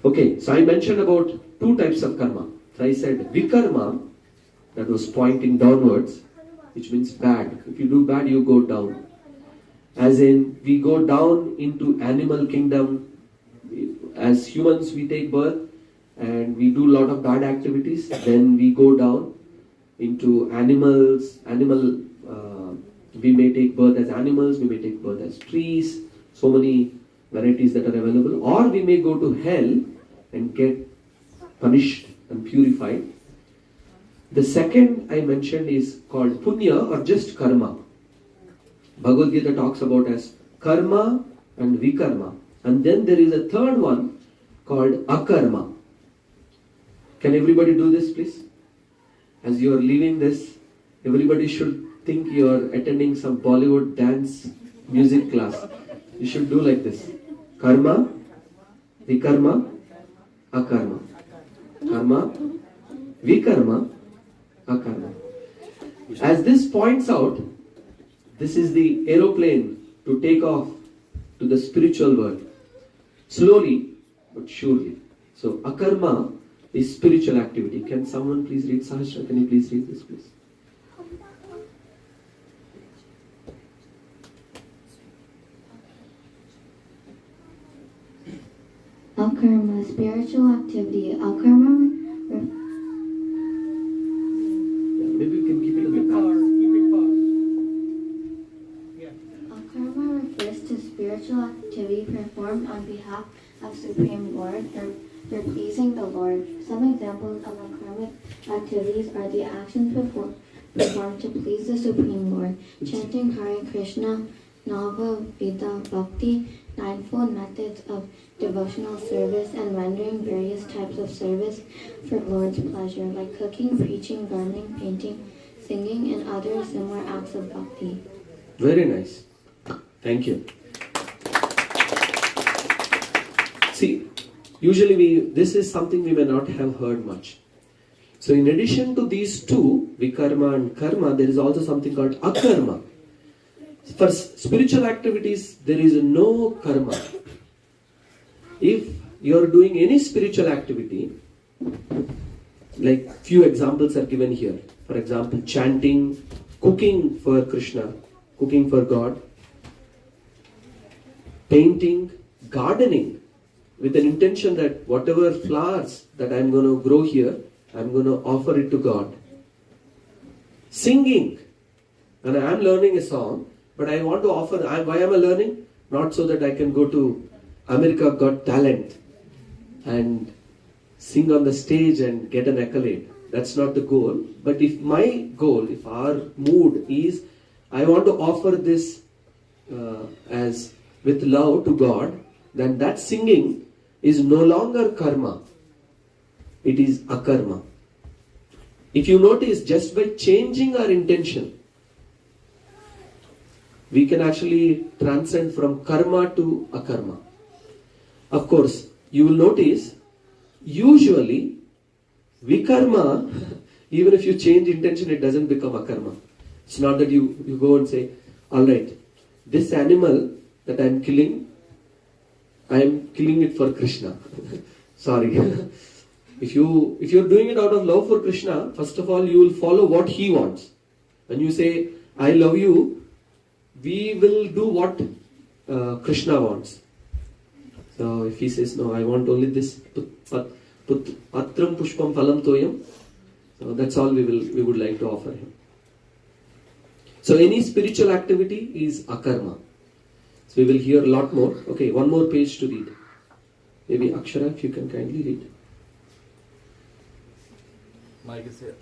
okay, so I mentioned about 2 types of karma. So I said vikarma, that was pointing downwards, which means bad. If you do bad, you go down. As in, we go down into animal kingdom. As humans, we take birth and we do a lot of bad activities. Then we go down into animals. We may take birth as animals, we may take birth as trees, so many varieties that are available. Or we may go to hell and get punished and purified. The second I mentioned is called punya or just karma. Bhagavad Gita talks about as karma and vikarma. And then there is a third one called akarma. Can everybody do this, please? As you are leaving this, everybody should think you are attending some Bollywood dance music class. You should do like this. Karma, vikarma, akarma. Karma, vikarma, akarma. As this points out, this is the aeroplane to take off to the spiritual world. Slowly but surely. So akarma is spiritual activity. Can someone please read? Sahasra, can you please read this, please? Akarma, spiritual activity. Akarma. Maybe you can keep it on the back. Akarma refers to spiritual activity performed on behalf of Supreme Lord or for pleasing the Lord. Some examples of akarmic activities are the actions performed to please the Supreme Lord, chanting Hare Krishna, Nava Vida Bhakti, ninefold methods of devotional service, and rendering various types of service for Lord's pleasure, like cooking, preaching, gardening, painting, singing, and other similar acts of bhakti. Very nice. Thank you. See, usually this is something we may not have heard much. So in addition to these two, vikarma and karma, there is also something called akarma. For spiritual activities, there is no karma. If you are doing any spiritual activity, like few examples are given here. For example, chanting, cooking for Krishna, cooking for God, painting, gardening, with an intention that whatever flowers that I'm going to grow here, I'm going to offer it to God. Singing, and I'm learning a song, but I want to offer, why am I learning? Not so that I can go to America Got Talent and sing on the stage and get an accolade. That's not the goal. But if my goal, if our mood is, I want to offer this as with love to God, then that singing is no longer karma. It is akarma. If you notice, just by changing our intention, we can actually transcend from karma to akarma. Of course, you will notice, usually, vikarma, even if you change intention, it doesn't become akarma. It's not that you go and say, alright, this animal that I'm killing it for Krishna. Sorry. If you're doing it out of love for Krishna, first of all, you will follow what he wants. When you say, I love you, we will do what Krishna wants. So if he says, no, I want only this patram pushpam phalam toyam, so that's all we would like to offer him. So any spiritual activity is akarma. So we will hear a lot more. Okay, one more page to read. Maybe Akshara, if you can kindly read. Mike is here.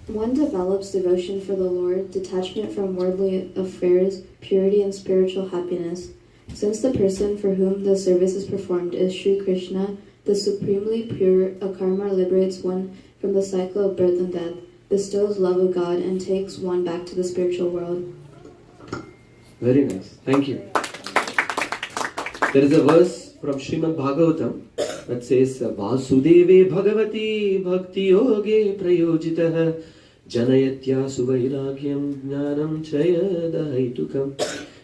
One develops devotion for the Lord, detachment from worldly affairs, purity and spiritual happiness. Since the person for whom the service is performed is Sri Krishna, the supremely pure, akarma liberates one from the cycle of birth and death, bestows love of God, and takes one back to the spiritual world. Very nice. Thank you. There is a verse from Srimad Bhagavatam that says, Vasudeve Bhagavati Bhakti Yoge Prayojitah Janayatya Suvairagyam Jnanam Chayadahaitukam.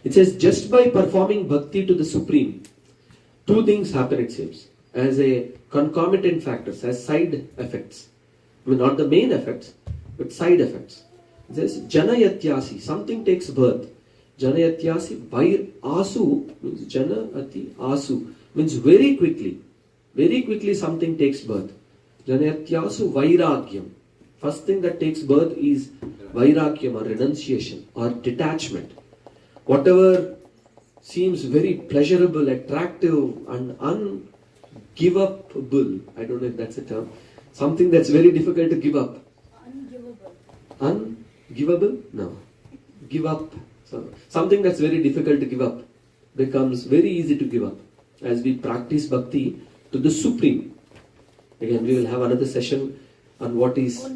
It says, just by performing bhakti to the Supreme, two things happen, it seems, as a concomitant factors, as side effects. I mean, not the main effects, but side effects. It says, Janayatyasi, something takes birth. Janayatyasi, Vair Asu, means Janayati Asu, means very quickly something takes birth. Janayatyasu Vairagyam. First thing that takes birth is Vairagyam, or renunciation, or detachment. Whatever seems very pleasurable, attractive, and ungiveupable, I don't know if that's a term, something that's very difficult to give up. Ungivable? No. Give up. So, something that's very difficult to give up becomes very easy to give up as we practice bhakti to the Supreme. Again, we will have another session on what is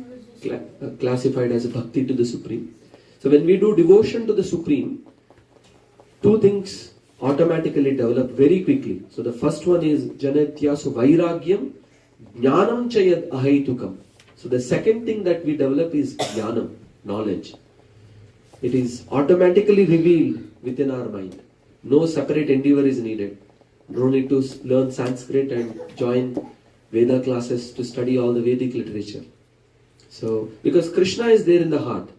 classified as bhakti to the Supreme. So when we do devotion to the Supreme, two things automatically develop very quickly. So the first one is Janatyasu Vairagyam Jnanam Chayad Ahaitukam. So the second thing that we develop is Jnanam, knowledge. It is automatically revealed within our mind. No separate endeavor is needed. No need to learn Sanskrit and join Veda classes to study all the Vedic literature. So, because Krishna is there in the heart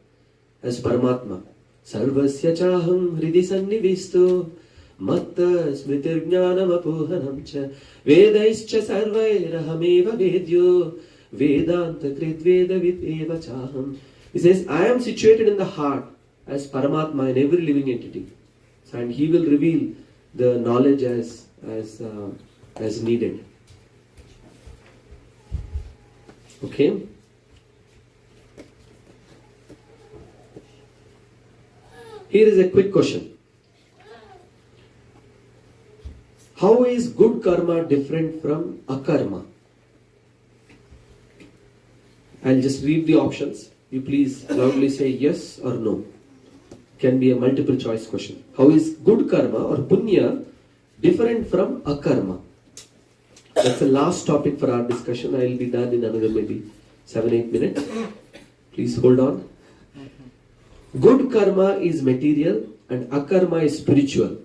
as Paramatma. Sarvasya chaham hridi sannivisto matta smritir jnanam apohanam cha vedaischa sarvairahameva vedyo vedanta kridveda videva chaham. He says, I am situated in the heart as Paramatma in every living entity. And he will reveal the knowledge as needed. Okay? Here is a quick question. How is good karma different from akarma? I'll just read the options. You please loudly say yes or no. Can be a multiple choice question. How is good karma or punya different from akarma? That's the last topic for our discussion. I will be done in another maybe 7-8 minutes. Please hold on. Good karma is material and akarma is spiritual.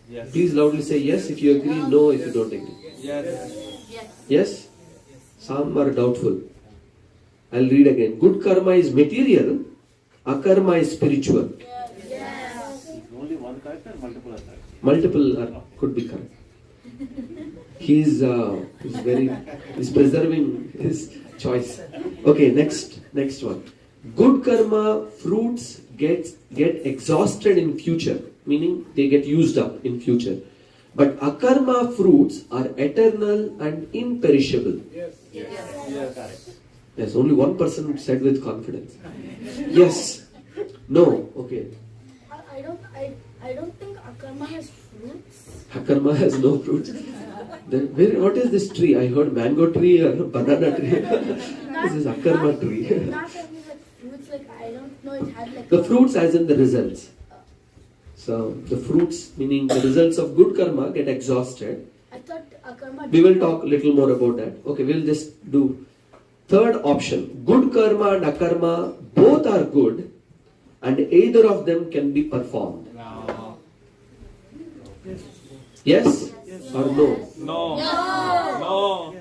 Yes. Please loudly say yes if you agree, no if you don't agree. Yes. Yes? Some are doubtful. I'll read again. Good karma is material, akarma is spiritual. Only one correct or multiple are correct? Multiple could be correct. He's preserving his choice. Okay, next one. Good karma fruits get exhausted in future, meaning they get used up in future. But akarma fruits are eternal and imperishable. Yes. Yes, only one person said with confidence. Yes. No. Okay. I don't think akarma has fruits. Akarma has no fruits. Then what is this tree? I heard mango tree or banana tree. This is akarma tree. Not only like fruits, like I don't know, it had like The fruits as in the results. So the fruits, meaning the results of good karma, get exhausted. I thought akarma. We will talk a little more about that. Okay, we'll just do third option. Good karma and akarma both are good and either of them can be performed. No. Yes or no? No. No.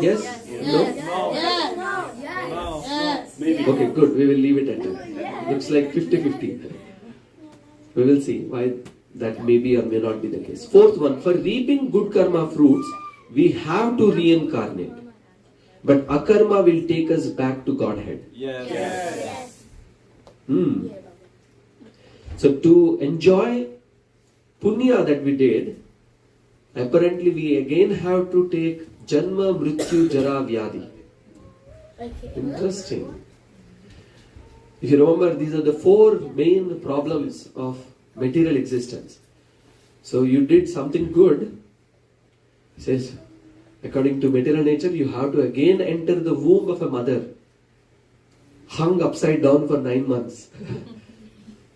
Yes? No? Maybe. Okay, good. We will leave it at that. Looks like 50-50. We will see why that may be or may not be the case. Fourth one, for reaping good karma fruits, we have to reincarnate. But akarma will take us back to Godhead. Yes. So to enjoy punya that we did, apparently we again have to take janma, mrityu, jara, vyadi. Interesting. If you remember, these are the four main problems of material existence. So you did something good. It says, According to material nature, you have to again enter the womb of a mother, hung upside down for 9 months.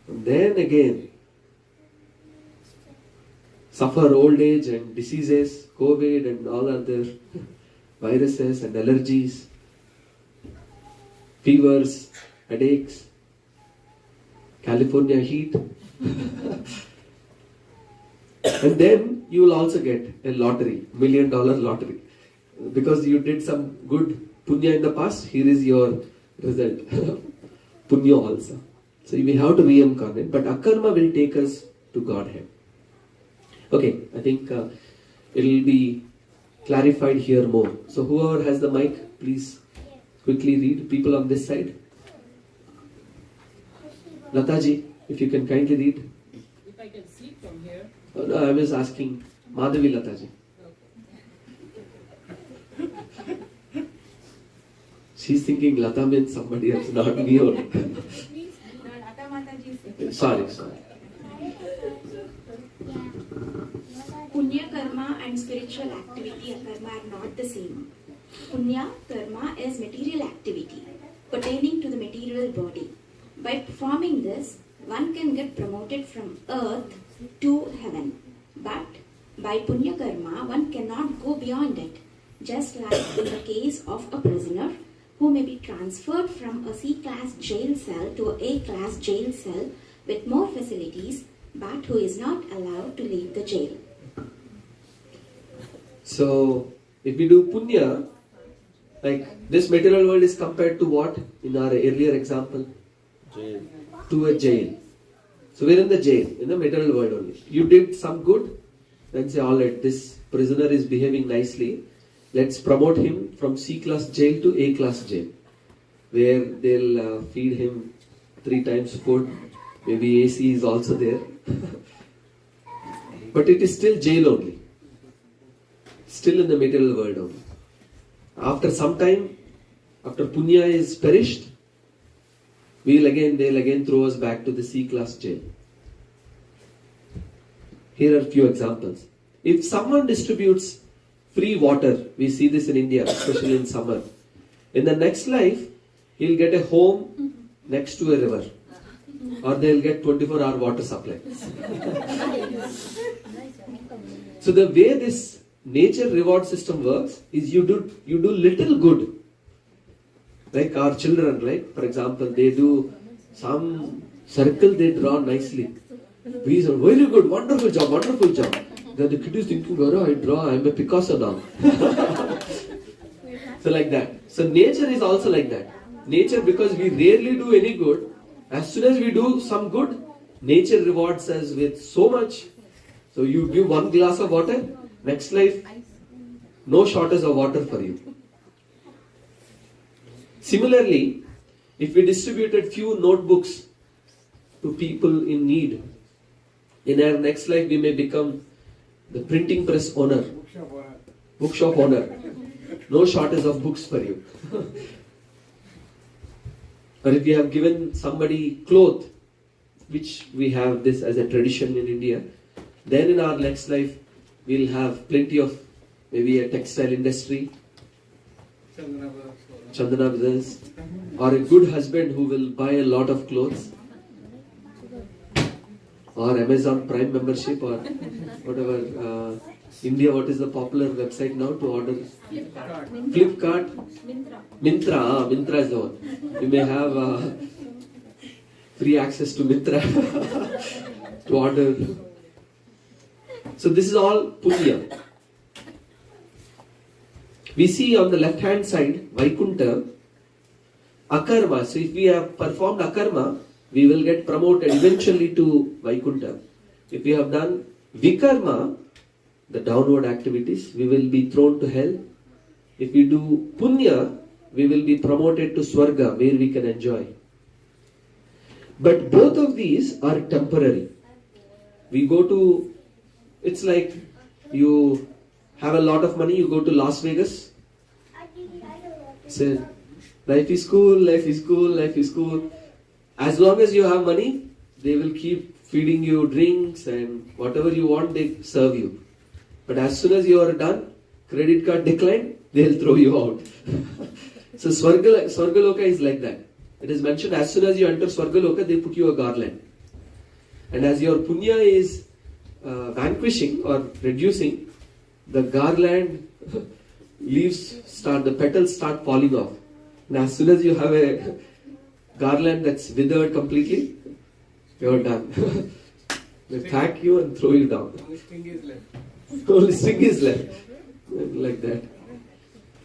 And then again, suffer old age and diseases, COVID and all other viruses and allergies, fevers, headaches, California heat. And then you will also get a lottery, $1 million lottery. Because you did some good punya in the past, here is your result. Punya also. So we have to reincarnate, but akarma will take us to Godhead. Okay, I think it will be clarified here more. So whoever has the mic, please quickly read. People on this side. Lataji, if you can kindly read. If I can see from here. Oh, no, I was asking Madhavi Lataji. She's thinking Lata means somebody else, not me. Sorry. Punya karma and spiritual activity karma are not the same. Punya karma is material activity pertaining to the material body. By performing this, one can get promoted from earth to heaven. But by punya karma, one cannot go beyond it. Just like in the case of a prisoner who may be transferred from a C-class jail cell to a A-class jail cell with more facilities, but who is not allowed to leave the jail. So, if we do punya, like this material world is compared to what in our earlier example? Jail. To a jail. So we're in the jail, in the material world only. You did some good, then say, alright, this prisoner is behaving nicely. Let's promote him from C-class jail to A-class jail, where they'll feed him 3 times food. Maybe AC is also there. But it is still jail only. Still in the material world only. After some time, after punya is perished, they'll again throw us back to the C-class jail. Here are a few examples. If someone distributes free water, we see this in India, especially in summer. In the next life, he'll get a home next to a river. Or they'll get 24-hour water supply. So the way this nature reward system works is you do little good. Like our children, right? For example, they do some circle they draw nicely. We say, very good, wonderful job. Then the kid is thinking, I'm a Picasso now. So like that. So nature is also like that. Nature, because we rarely do any good, as soon as we do some good, nature rewards us with so much. So you give 1 glass of water, next life, no shortage of water for you. Similarly, if we distributed few notebooks to people in need, in our next life we may become the printing press owner, bookshop owner. No shortage of books for you. Or if we have given somebody cloth, which we have this as a tradition in India, then in our next life we'll have plenty of maybe a textile industry, Chandana business, or a good husband who will buy a lot of clothes, or Amazon Prime membership, or whatever. India, what is the popular website now to order? Flipkart. Mintra. Mintra is the one. You may have free access to Mintra to order. So this is all punya. We see on the left hand side, Vaikuntha, akarma. So if we have performed akarma, we will get promoted eventually to Vaikuntha. If we have done vikarma, the downward activities, we will be thrown to hell. If we do punya, we will be promoted to Swarga, where we can enjoy. But both of these are temporary. We go to, it's like you have a lot of money, you go to Las Vegas. Say, life is cool, life is cool, life is cool. As long as you have money, they will keep feeding you drinks and whatever you want, they serve you. But as soon as you are done, Credit card declined, they'll throw you out. So Swargaloka is like that. It is mentioned as soon as you enter Swargaloka, they put you a garland. And as your punya is vanquishing or reducing, the garland the petals start falling off. And as soon as you have a garland that's withered completely, you're done. They pack you and throw you down. Only string is left. Only string is left. Like that.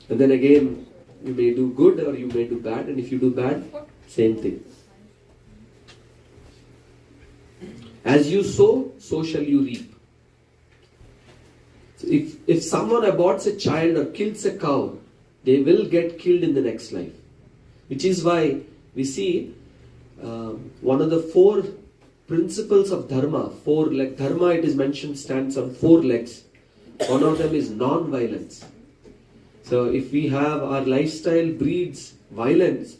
And then again, you may do good or you may do bad. And if you do bad, same thing. As you sow, so shall you reap. So if someone aborts a child or kills a cow, they will get killed in the next life. Which is why we see one of the 4 principles of dharma. Dharma, it is mentioned, stands on 4 legs. One of them is non-violence. So if we have our lifestyle breeds violence,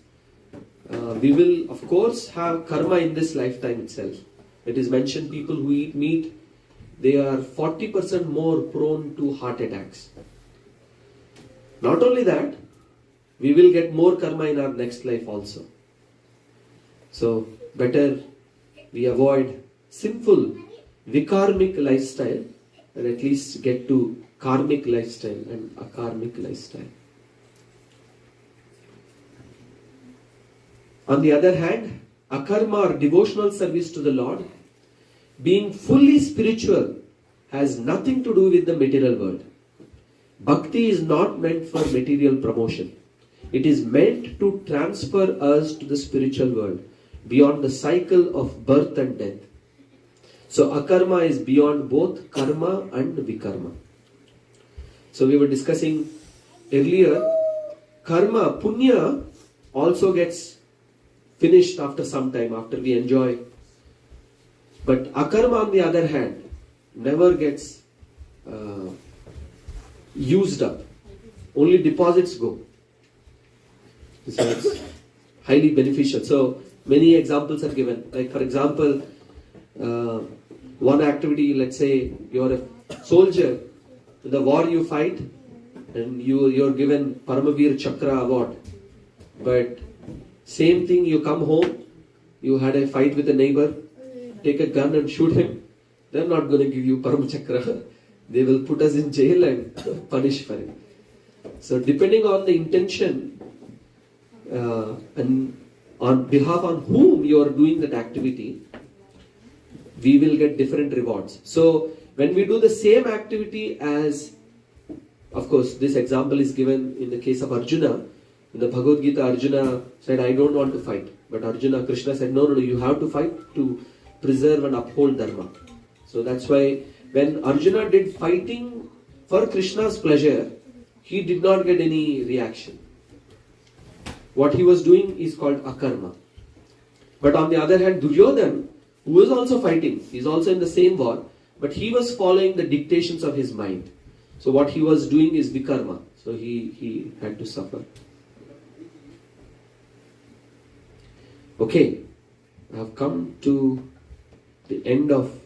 we will of course have karma in this lifetime itself. It is mentioned people who eat meat, they are 40% more prone to heart attacks. Not only that, we will get more karma in our next life also. So better we avoid sinful vikarmic lifestyle and at least get to karmic lifestyle and akarmic lifestyle. On the other hand, akarma or devotional service to the Lord, being fully spiritual, has nothing to do with the material world. Bhakti is not meant for material promotion. It is meant to transfer us to the spiritual world, beyond the cycle of birth and death. So akarma is beyond both karma and vikarma. So we were discussing earlier, karma, punya also gets finished after some time, after we enjoy. But akarma on the other hand, never gets used up. Only deposits go. So it's highly beneficial. So many examples are given. Like for example, one activity, let's say you're a soldier, in the war you fight and you're given Paramavir Chakra award. But same thing, you come home, you had a fight with a neighbor, take a gun and shoot him, they're not going to give you Param Chakra. They will put us in jail and punish for it. So depending on the intention and on behalf on whom you are doing that activity, we will get different rewards. So when we do the same activity as, of course, this example is given in the case of Arjuna. In the Bhagavad Gita, Arjuna said, I don't want to fight. But Arjuna, Krishna said, no, you have to fight to preserve and uphold Dharma. So that's why when Arjuna did fighting for Krishna's pleasure, he did not get any reaction. What he was doing is called akarma. But on the other hand, Duryodhana, who was also fighting, he's also in the same war, but he was following the dictations of his mind. So what he was doing is vikarma. So he had to suffer. Okay, I have come to the end of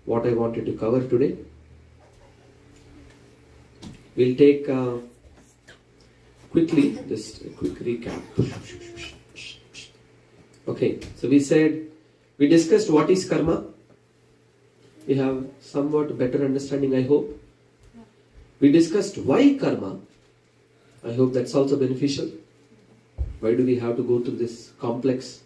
what I wanted to cover today. We'll take quickly just a quick recap. Okay, so we discussed what is karma. We have somewhat better understanding, I hope. We discussed why karma. I hope that's also beneficial. Why do we have to go through this complex?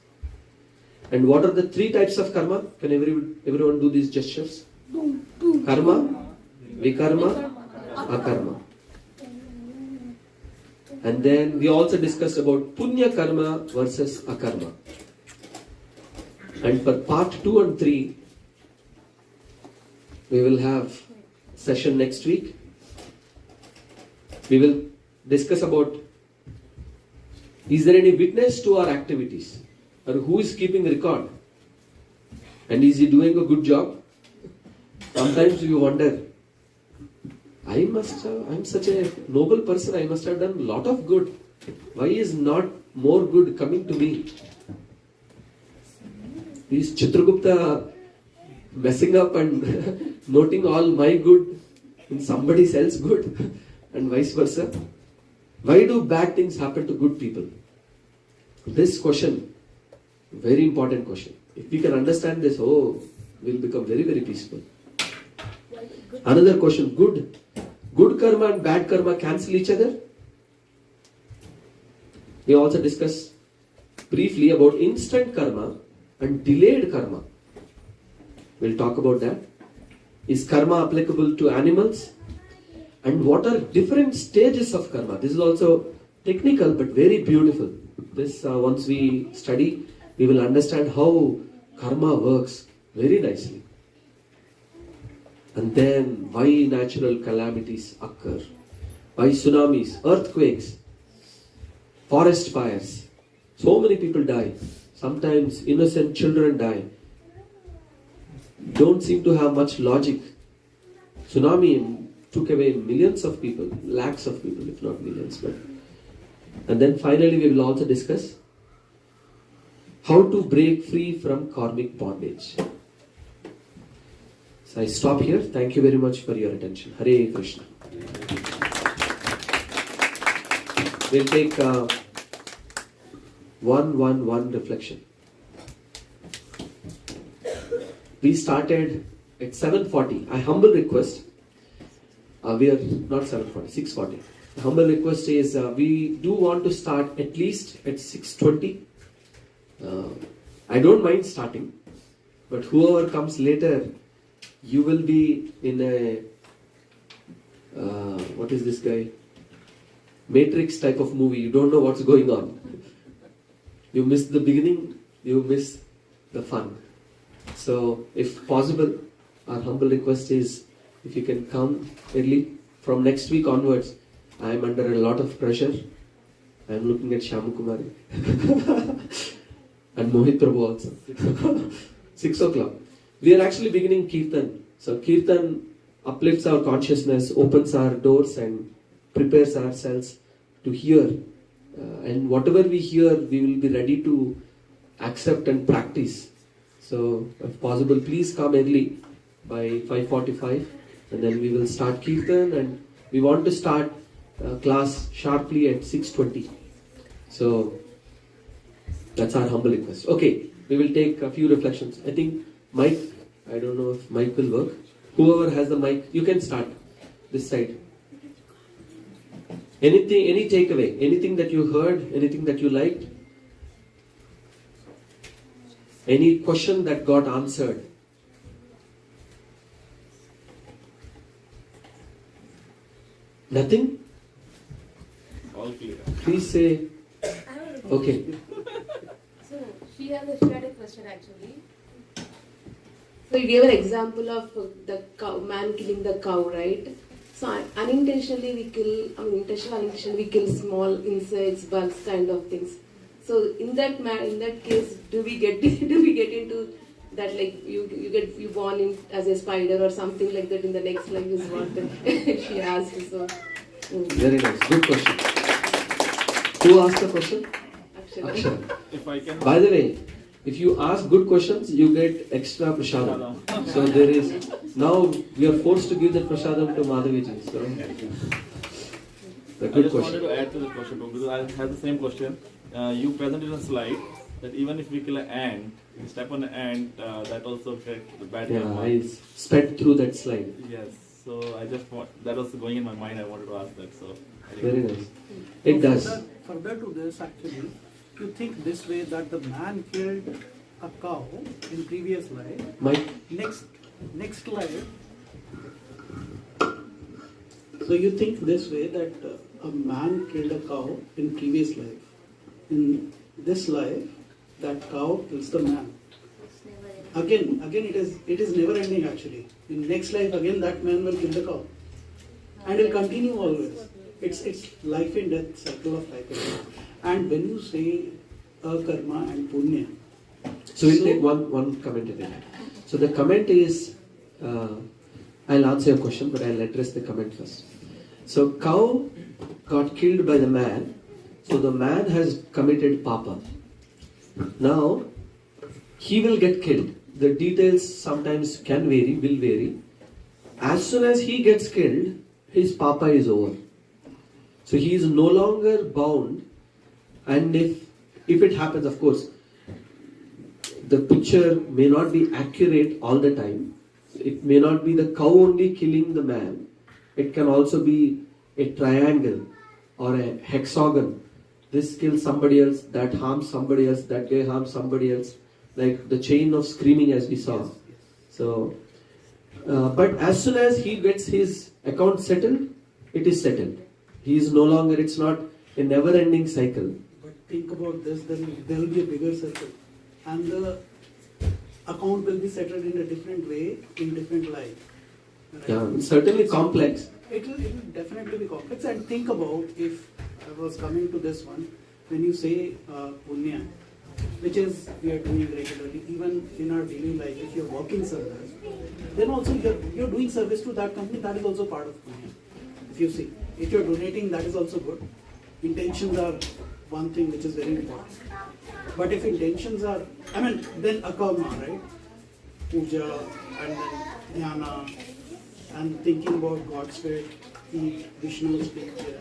And what are the 3 types of karma? Can everyone do these gestures? Karma, vikarma, akarma. And then we also discussed about punya karma versus akarma. And for part 2 and 3, we will have session next week. We will discuss about, is there any witness to our activities? Or who is keeping record? And is he doing a good job? Sometimes you wonder, I'm such a noble person, I must have done a lot of good. Why is not more good coming to me? Is Chitragupta messing up and noting all my good in somebody else's good? and vice versa? Why do bad things happen to good people? This question, very important question. If we can understand this, we'll become very, very peaceful. Another question, good karma and bad karma cancel each other? We also discussed briefly about instant karma and delayed karma. We'll talk about that. Is karma applicable to animals? And what are different stages of karma? This is also technical but very beautiful. This once we study, we will understand how karma works very nicely. And then why natural calamities occur, why tsunamis, earthquakes, forest fires. So many people die. Sometimes innocent children die. Don't seem to have much logic. Tsunami took away millions of people, lakhs of people, if not millions. And then finally we will also discuss how to break free from karmic bondage. So I stop here. Thank you very much for your attention. Hare Krishna. We'll take one reflection. We started at 7:40. A humble request. We are not 7:40, 6:40. The humble request is we do want to start at least at 6:20. I don't mind starting, but whoever comes later, you will be in a what is this guy? Matrix type of movie. You don't know what's going on. You miss the beginning, you miss the fun. So if possible, our humble request is if you can come early. From next week onwards, I am under a lot of pressure. I am looking at Shyam Kumari and Mohit Prabhu also. 6 o'clock. We are actually beginning Kirtan. So Kirtan uplifts our consciousness, opens our doors and prepares ourselves to hear. And whatever we hear, we will be ready to accept and practice. So if possible, please come early by 5:45 and then we will start Kirtan, and we want to start class sharply at 6:20. So that's our humble request. Okay, we will take a few reflections. I think Mike, I don't know if Mike will work. Whoever has the mic, you can start this side. Anything, any takeaway, anything that you heard, anything that you liked, any question that got answered. Nothing? All clear. Please say. Okay. So she had a question actually. So you gave an example of the cow, man killing the cow, right? So unintentionally we kill, unintentionally we kill small insects, bugs, kind of things. So in that case, do we get into that, like you born in as a spider or something like that in the next life is what she asked. So very nice, good question. Who asked the question? Akshara. If I can. By the way, if you ask good questions, you get extra prasadam. So there is, now we are forced to give the prasadam to Madhaviji. So the good I just question. wanted to add to the question because I had the same question. You presented a slide that even if we kill an ant, we step on an ant, that also affects the bad karma. I sped through that slide. Yes, so I just want, that was going in my mind. I wanted to ask that. So very nice. It does. Further to this, actually, you think this way that the man killed a cow in previous life. Next life. So you think this way that a man killed a cow in previous life. In this life, that cow kills the man. Again, it is never ending actually. In next life, again that man will kill the cow, and it will continue always. It's life and death cycle of life and death. And when you say karma and punya, so we'll take one comment in it. So the comment is, I'll answer your question, but I'll address the comment first. So cow got killed by the man. So the man has committed papa. Now, he will get killed. The details sometimes can vary, will vary. As soon as he gets killed, his papa is over. So he is no longer bound, and if it happens, of course, the picture may not be accurate all the time. It may not be the cow only killing the man. It can also be a triangle or a hexagon. This kills somebody else, that harms somebody else, that guy harms somebody else. Like the chain of screaming as we saw. So, but as soon as he gets his account settled, it is settled. He is no longer, it's not a never-ending cycle. But think about this, then there will be a bigger circle. And the account will be settled in a different way, in different life. Right? Yeah, it's certainly complex. It will definitely be complex. And think about, if I was coming to this one, when you say punya, which is we are doing regularly, even in our daily life, if you're working somewhere, then also you're doing service to that company, that is also part of punya. If you see, if you're donating, that is also good. Intentions are one thing which is very important. But if intentions are, then akarma, right? Puja, and then dhyana, and thinking about God's spirit, eat, Vishnu's picture.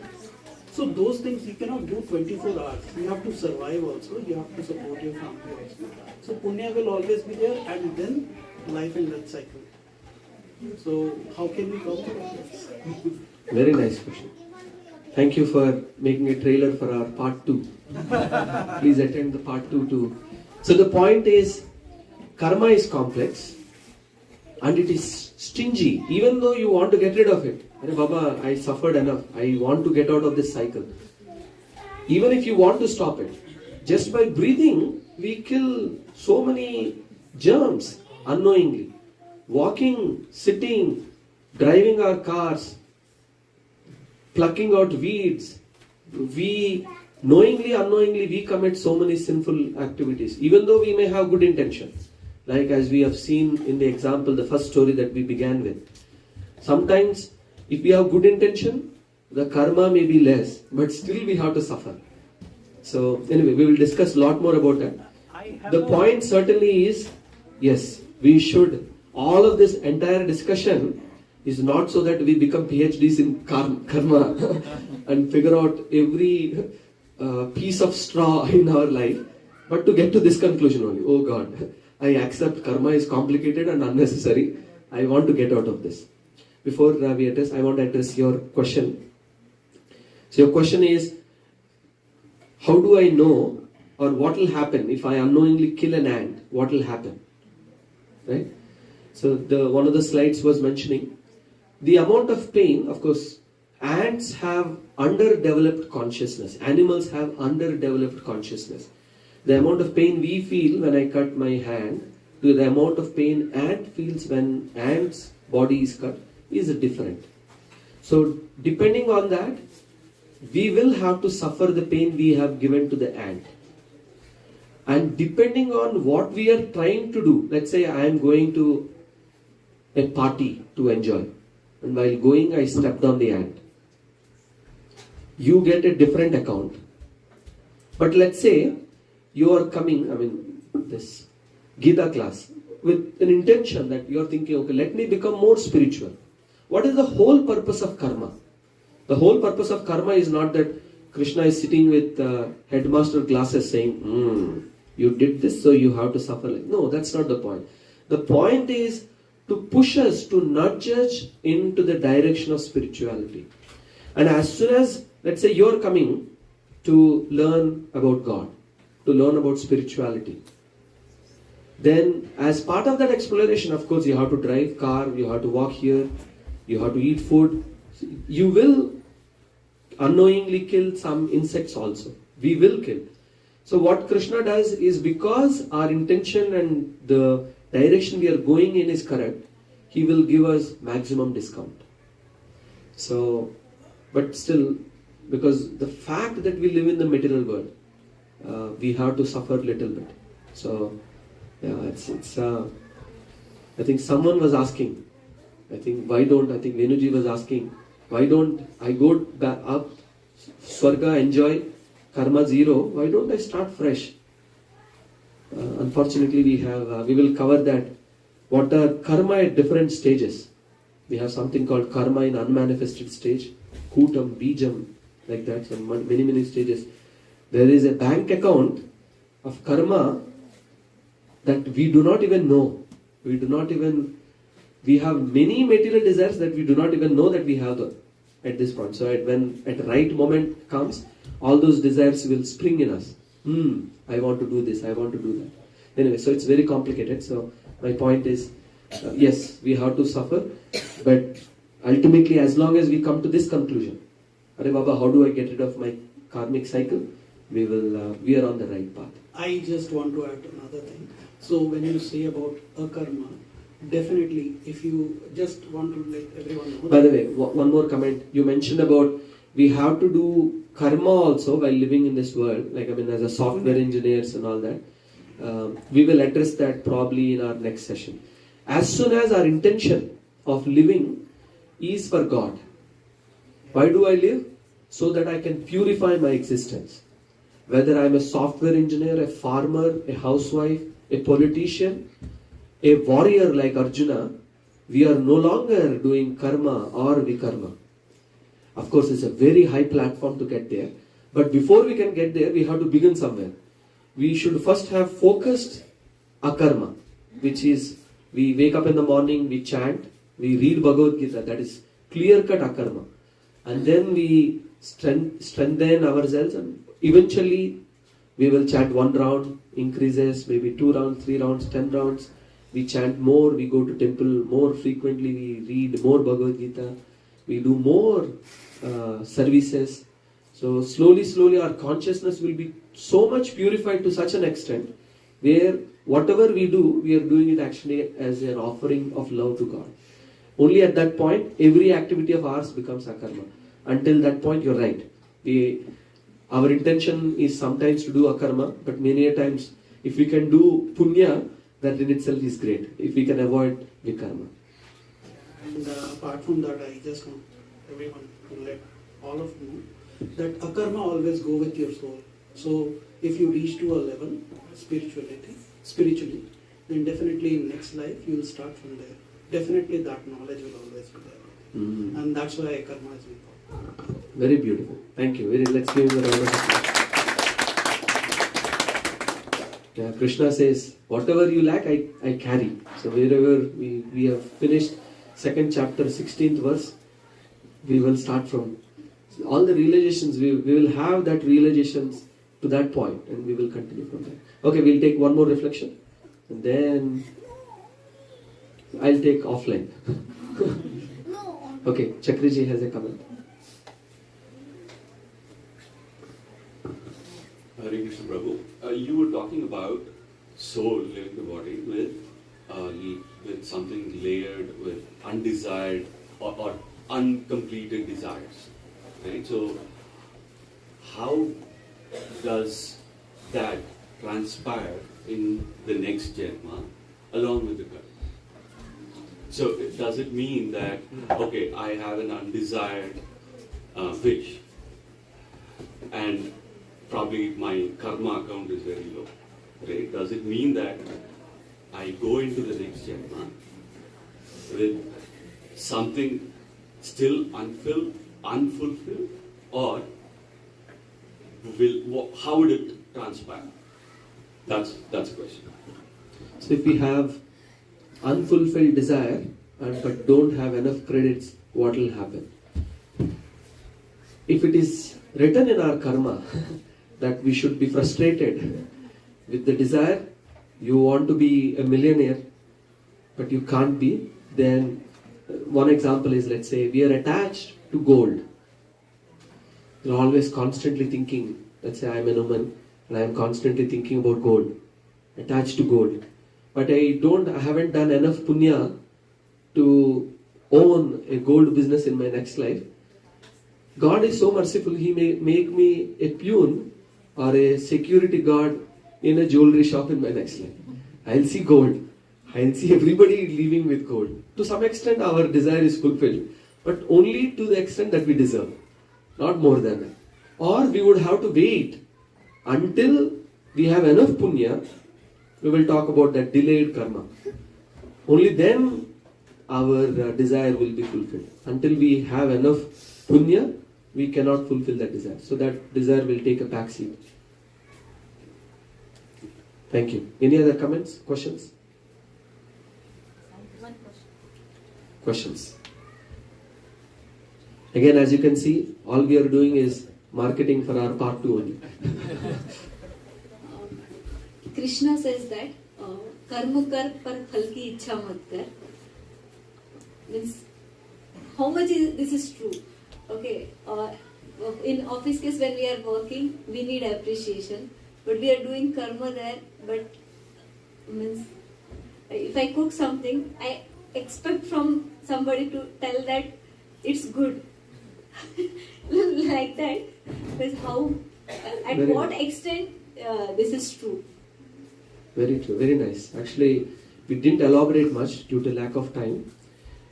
So those things you cannot do 24 hours. You have to survive also. You have to support your family also. So punya will always be there, and then life and death cycle. So how can we talk about this? Very nice question. Thank you for making a trailer for our part 2. Please attend the part 2 too. So the point is, karma is complex and it is stingy. Even though you want to get rid of it. Baba, I suffered enough. I want to get out of this cycle. Even if you want to stop it, just by breathing, we kill so many germs unknowingly. Walking, sitting, driving our cars, plucking out weeds, we knowingly, unknowingly, we commit so many sinful activities, even though we may have good intentions. Like as we have seen in the example, the first story that we began with. Sometimes, if we have good intention, the karma may be less, but still we have to suffer. So anyway, we will discuss a lot more about that. The point certainly is, yes, we should, all of this entire discussion is not so that we become PhDs in karma and figure out every piece of straw in our life, but to get to this conclusion only. Oh God, I accept karma is complicated and unnecessary. I want to get out of this. Before we address, I want to address your question. So your question is, how do I know, or what will happen if I unknowingly kill an ant? What will happen? Right? So one of the slides was mentioning the amount of pain. Of course, ants have underdeveloped consciousness. Animals have underdeveloped consciousness. The amount of pain we feel when I cut my hand to the amount of pain ant feels when ant's body is cut is different. So depending on that, we will have to suffer the pain we have given to the ant. And depending on what we are trying to do, let's say I am going to a party to enjoy, and while going I stepped on the ant. You get a different account. But let's say you are coming, this Gita class, with an intention that you are thinking, okay, let me become more spiritual. What is the whole purpose of karma? The whole purpose of karma is not that Krishna is sitting with headmaster glasses saying, you did this, so you have to suffer. No, that's not the point. The point is to push us, to nudge us into the direction of spirituality. And as soon as, let's say you're coming to learn about God, to learn about spirituality, then as part of that exploration, of course, you have to drive car, you have to walk here, you have to eat food. You will unknowingly kill some insects also. We will kill. So what Krishna does is, because our intention and the direction we are going in is correct, He will give us maximum discount. So, but still, because the fact that we live in the material world, we have to suffer a little bit. So, yeah, it's I think someone was asking, I think Venuji was asking, why don't I go back up, Swarga, enjoy, karma zero, why don't I start fresh? Unfortunately, we will cover that. What are karma at different stages? We have something called karma in unmanifested stage, kutam, bijam, like that, some many stages. There is a bank account of karma that we do not even know. We have many material desires that we do not even know that we have them at this point. So when the right moment comes, all those desires will spring in us. I want to do this, I want to do that. Anyway, so it's very complicated. So my point is, yes, we have to suffer, but ultimately, as long as we come to this conclusion, Are Baba, how do I get rid of my karmic cycle? We are on the right path. I just want to add another thing. So when you say about akarma, definitely, if you just want to let everyone know. By the way, one more comment. You mentioned about we have to do karma also while living in this world. As a software engineers and all that. We will address that probably in our next session. As soon as our intention of living is for God. Why do I live? So that I can purify my existence. Whether I'm a software engineer, a farmer, a housewife, a politician, a warrior like Arjuna, we are no longer doing karma or vikarma. Of course, it's a very high platform to get there. But before we can get there, we have to begin somewhere. We should first have focused akarma, which is we wake up in the morning, we chant, we read Bhagavad Gita, that is clear-cut akarma. And then we strengthen ourselves, and eventually we will chant 1 round, increases, maybe 2 rounds, 3 rounds, 10 rounds. We chant more, we go to temple more frequently, we read more Bhagavad Gita, we do more services. So slowly our consciousness will be so much purified to such an extent where whatever we do, we are doing it actually as an offering of love to God. Only at that point, every activity of ours becomes akarma. Until that point, you're right. Our intention is sometimes to do akarma, but many a times, if we can do punya, that in itself is great. If we can avoid vikarma. And apart from that, I just want everyone to let all of you know that akarma always go with your soul. So if you reach to a level spiritually, then definitely in next life you will start from there. Definitely that knowledge will always be there. And that's why karma is important. Very beautiful. Thank you. Let's give him a round of applause. Yeah, Krishna says, whatever you lack, I carry. So wherever we have finished 2nd chapter, 16th verse, we will start from all the realizations. We will have that realizations to that point, and we will continue from there. Okay, we'll take one more reflection, and then I'll take offline. Okay, Chakriji has a comment. Hare Krishna Prabhu, you were talking about soul leaving the body with something layered with undesired or uncompleted desires, right? So how does that transpire in the next Janma along with the karma? So does it mean that, okay, I have an undesired wish and probably my karma account is very low, right? Does it mean that I go into the next Janma with something still unfulfilled, or how would it transpire? That's a question. So if we have unfulfilled desire but don't have enough credits, what will happen? If it is written in our karma that we should be frustrated with the desire, you want to be a millionaire but you can't be, then one example is, let's say we are attached to gold. You're always constantly thinking, let's say I'm a woman and I'm constantly thinking about gold, attached to gold. But I haven't done enough punya to own a gold business in my next life. God is so merciful, He may make me a peon or a security guard in a jewelry shop in my next life. I'll see gold. I'll see everybody leaving with gold. To some extent our desire is fulfilled, but only to the extent that we deserve, not more than that. Or we would have to wait until we have enough punya. We will talk about that delayed karma. Only then our desire will be fulfilled. Until we have enough punya, we cannot fulfill that desire. So that desire will take a back seat. Thank you. Any other comments, questions? One question. Questions? Again, as you can see, all we are doing is marketing for our part 2 only. Krishna says that karma kar par phal ki ichha mat kar. Means how much this is true? Okay, in office case when we are working, we need appreciation, but we are doing karma there. But means if I cook something, I expect from somebody to tell that it's good. Like that. But how? At Very what good. extent this is true? Very true, very nice. Actually, we didn't elaborate much due to lack of time.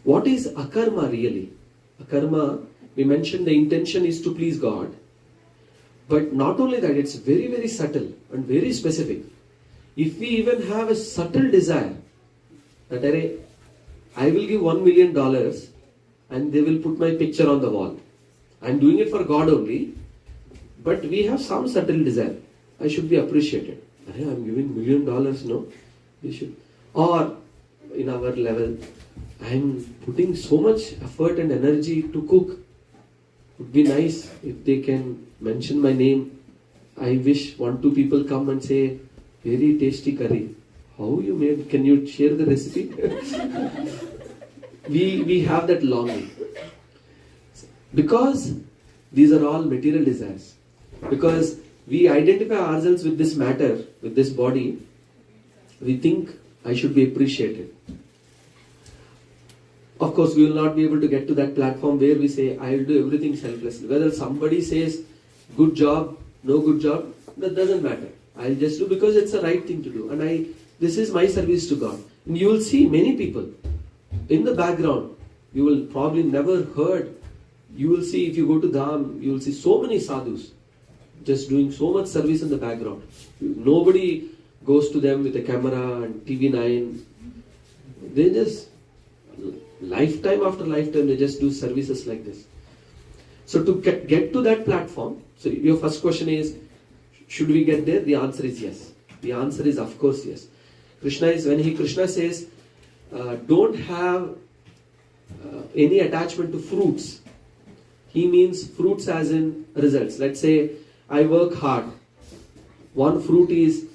What is akarma really? Akarma, we mentioned the intention is to please God. But not only that, it's very, very subtle and very specific. If we even have a subtle desire that I will give $1 million and they will put my picture on the wall. I'm doing it for God only, but we have some subtle desire. I should be appreciated. I'm giving $1 million, no? We should. Or in our level, I'm putting so much effort and energy to cook. It would be nice if they can mention my name. I wish 1-2 people come and say, very tasty curry. How you made? Can you share the recipe? we have that longing. Because these are all material desires. Because we identify ourselves with this matter, with this body, we think I should be appreciated. Of course, we will not be able to get to that platform where we say, I will do everything selflessly. Whether somebody says, good job, no good job, that doesn't matter. I'll just do because it's the right thing to do. And this is my service to God. And you will see many people in the background. You will probably never heard. You will see, if you go to Dham, you will see so many sadhus just doing so much service in the background. Nobody goes to them with a camera and TV9. They just, lifetime after lifetime, they just do services like this. So to get to that platform, so your first question is, should we get there? The answer is yes. The answer is of course yes. Krishna says, don't have any attachment to fruits. He means fruits as in results. Let's say I work hard. One fruit is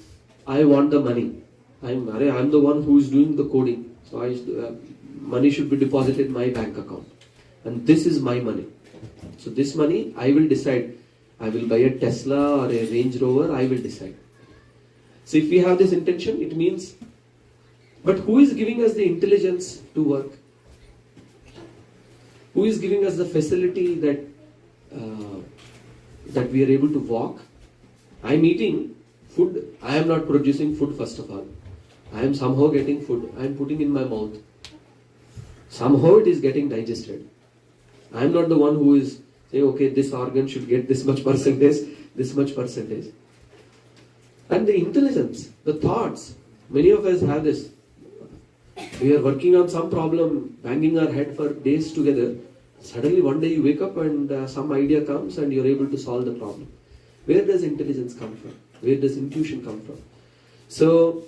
I want the money. I'm the one who is doing the coding. So money should be deposited in my bank account. And this is my money. So this money I will decide. I will buy a Tesla or a Range Rover. I will decide. So if we have this intention, it means, but who is giving us the intelligence to work? Who is giving us the facility that we are able to walk? I am eating food. I am not producing food first of all. I am somehow getting food. I am putting in my mouth. Somehow it is getting digested. I am not the one who is saying, okay, this organ should get this much percentage, this much percentage. And the intelligence, the thoughts, many of us have this. We are working on some problem, banging our head for days together. Suddenly one day you wake up and some idea comes and you are able to solve the problem. Where does intelligence come from? Where does intuition come from? So,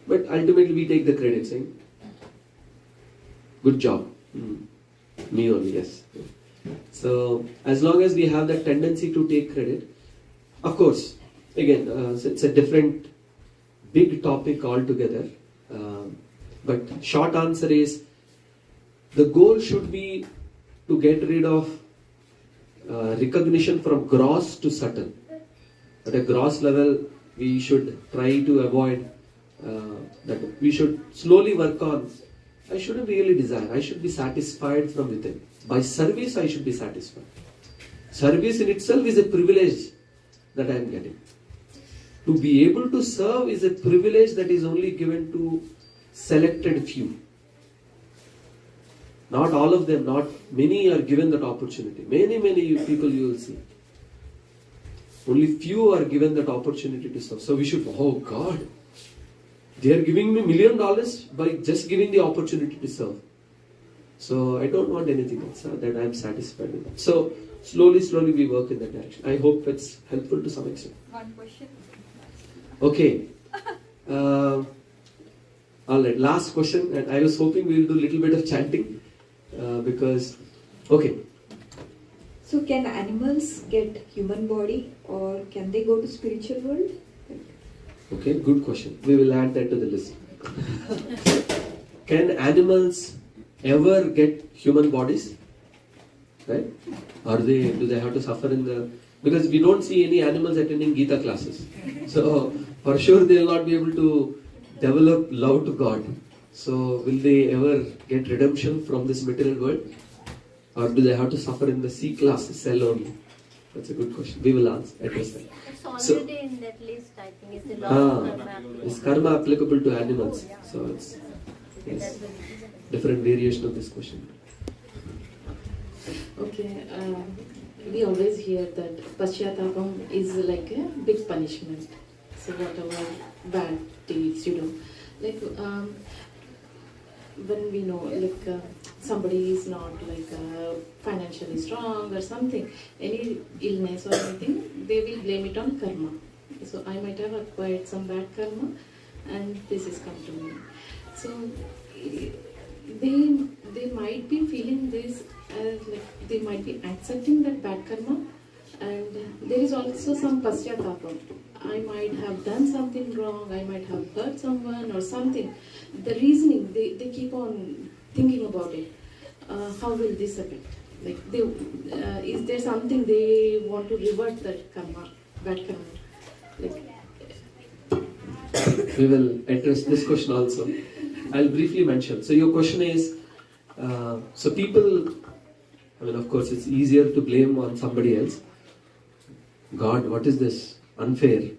but ultimately we take the credit saying, good job. Me only, yes. So, as long as we have that tendency to take credit, of course, again, it's a different big topic altogether. But short answer is, the goal should be to get rid of recognition from gross to subtle. At a gross level, we should try to avoid that. We should slowly work on, I shouldn't really desire, I should be satisfied from within. By service, I should be satisfied. Service in itself is a privilege that I am getting. To be able to serve is a privilege that is only given to selected few. Not all of them, not many are given that opportunity. Many people you will see. Only few are given that opportunity to serve. So we should, oh God, they are giving me $1 million by just giving the opportunity to serve. So I don't want anything else that I'm satisfied with. So slowly we work in that direction. I hope it's helpful to some extent. One question. Okay. All right, last question, and I was hoping we'll do a little bit of chanting because, okay. So can animals get human body or can they go to spiritual world? Okay, good question. We will add that to the list. Can animals ever get human bodies? Right? Do they have to suffer in the... Because we don't see any animals attending Gita classes. So, for sure they will not be able to develop love to God. So, will they ever get redemption from this material world? Or do they have to suffer in the C class cell only? That's a good question. We will address that. It's already in that list, I think. It's the law of karma. Is karma applicable to animals? So, it's different variation of this question. Okay, we always hear that Paschatapam is like a big punishment. So whatever bad deeds you do, like when we know like somebody is not like financially strong or something, any illness or anything, they will blame it on karma. So I might have acquired some bad karma and this has come to me. So they might be feeling this as like they might be accepting that bad karma, and there is also some paschatapam. I might have done something wrong, I might have hurt someone or something. The reasoning, they keep on thinking about it. How will this affect? Like, is there something they want to revert that karma, bad karma? Like, we will address this question also. I'll briefly mention. So your question is, so people, I mean, of course, it's easier to blame on somebody else. God, what is this? Unfair.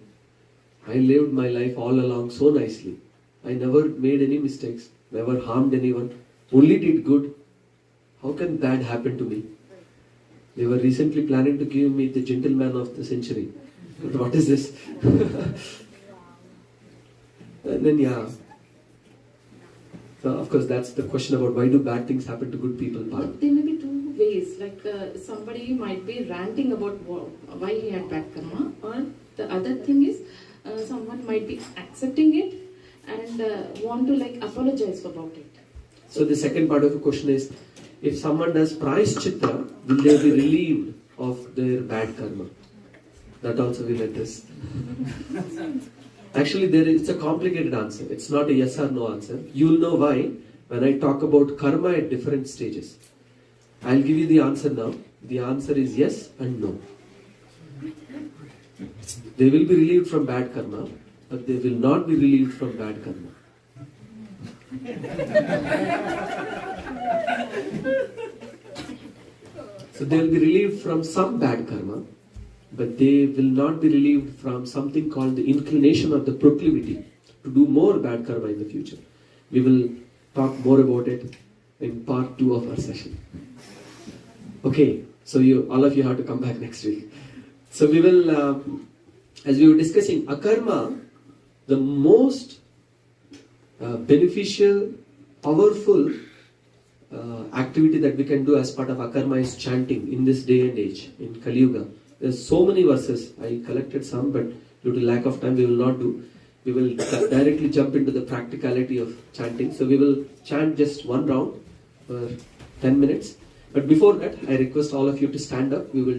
I lived my life all along so nicely. I never made any mistakes, never harmed anyone, only did good. How can bad happen to me? They were recently planning to give me the gentleman of the century. But what is this? And then, yeah. So, of course, that's the question about why do bad things happen to good people. But there may be two ways. Like somebody might be ranting about why he had bad karma, or the other thing is someone might be accepting it and want to like apologize about it. So the second part of the question is, if someone does prayaschitta, will they be relieved of their bad karma? That also will address. Actually, it's a complicated answer. It's not a yes or no answer. You'll know why when I talk about karma at different stages. I'll give you the answer now. The answer is yes and no. They will be relieved from bad karma, but they will not be relieved from bad karma. So they will be relieved from some bad karma, but they will not be relieved from something called the inclination or the proclivity to do more bad karma in the future. We will talk more about it in part 2 of our session. Okay, so all of you have to come back next week. So we will, as we were discussing, akarma, the most beneficial, powerful activity that we can do as part of akarma is chanting in this day and age, in Kali Yuga. There's so many verses. I collected some, but due to lack of time, we will not do. We will directly jump into the practicality of chanting. So we will chant just one round for 10 minutes. But before that, I request all of you to stand up. We will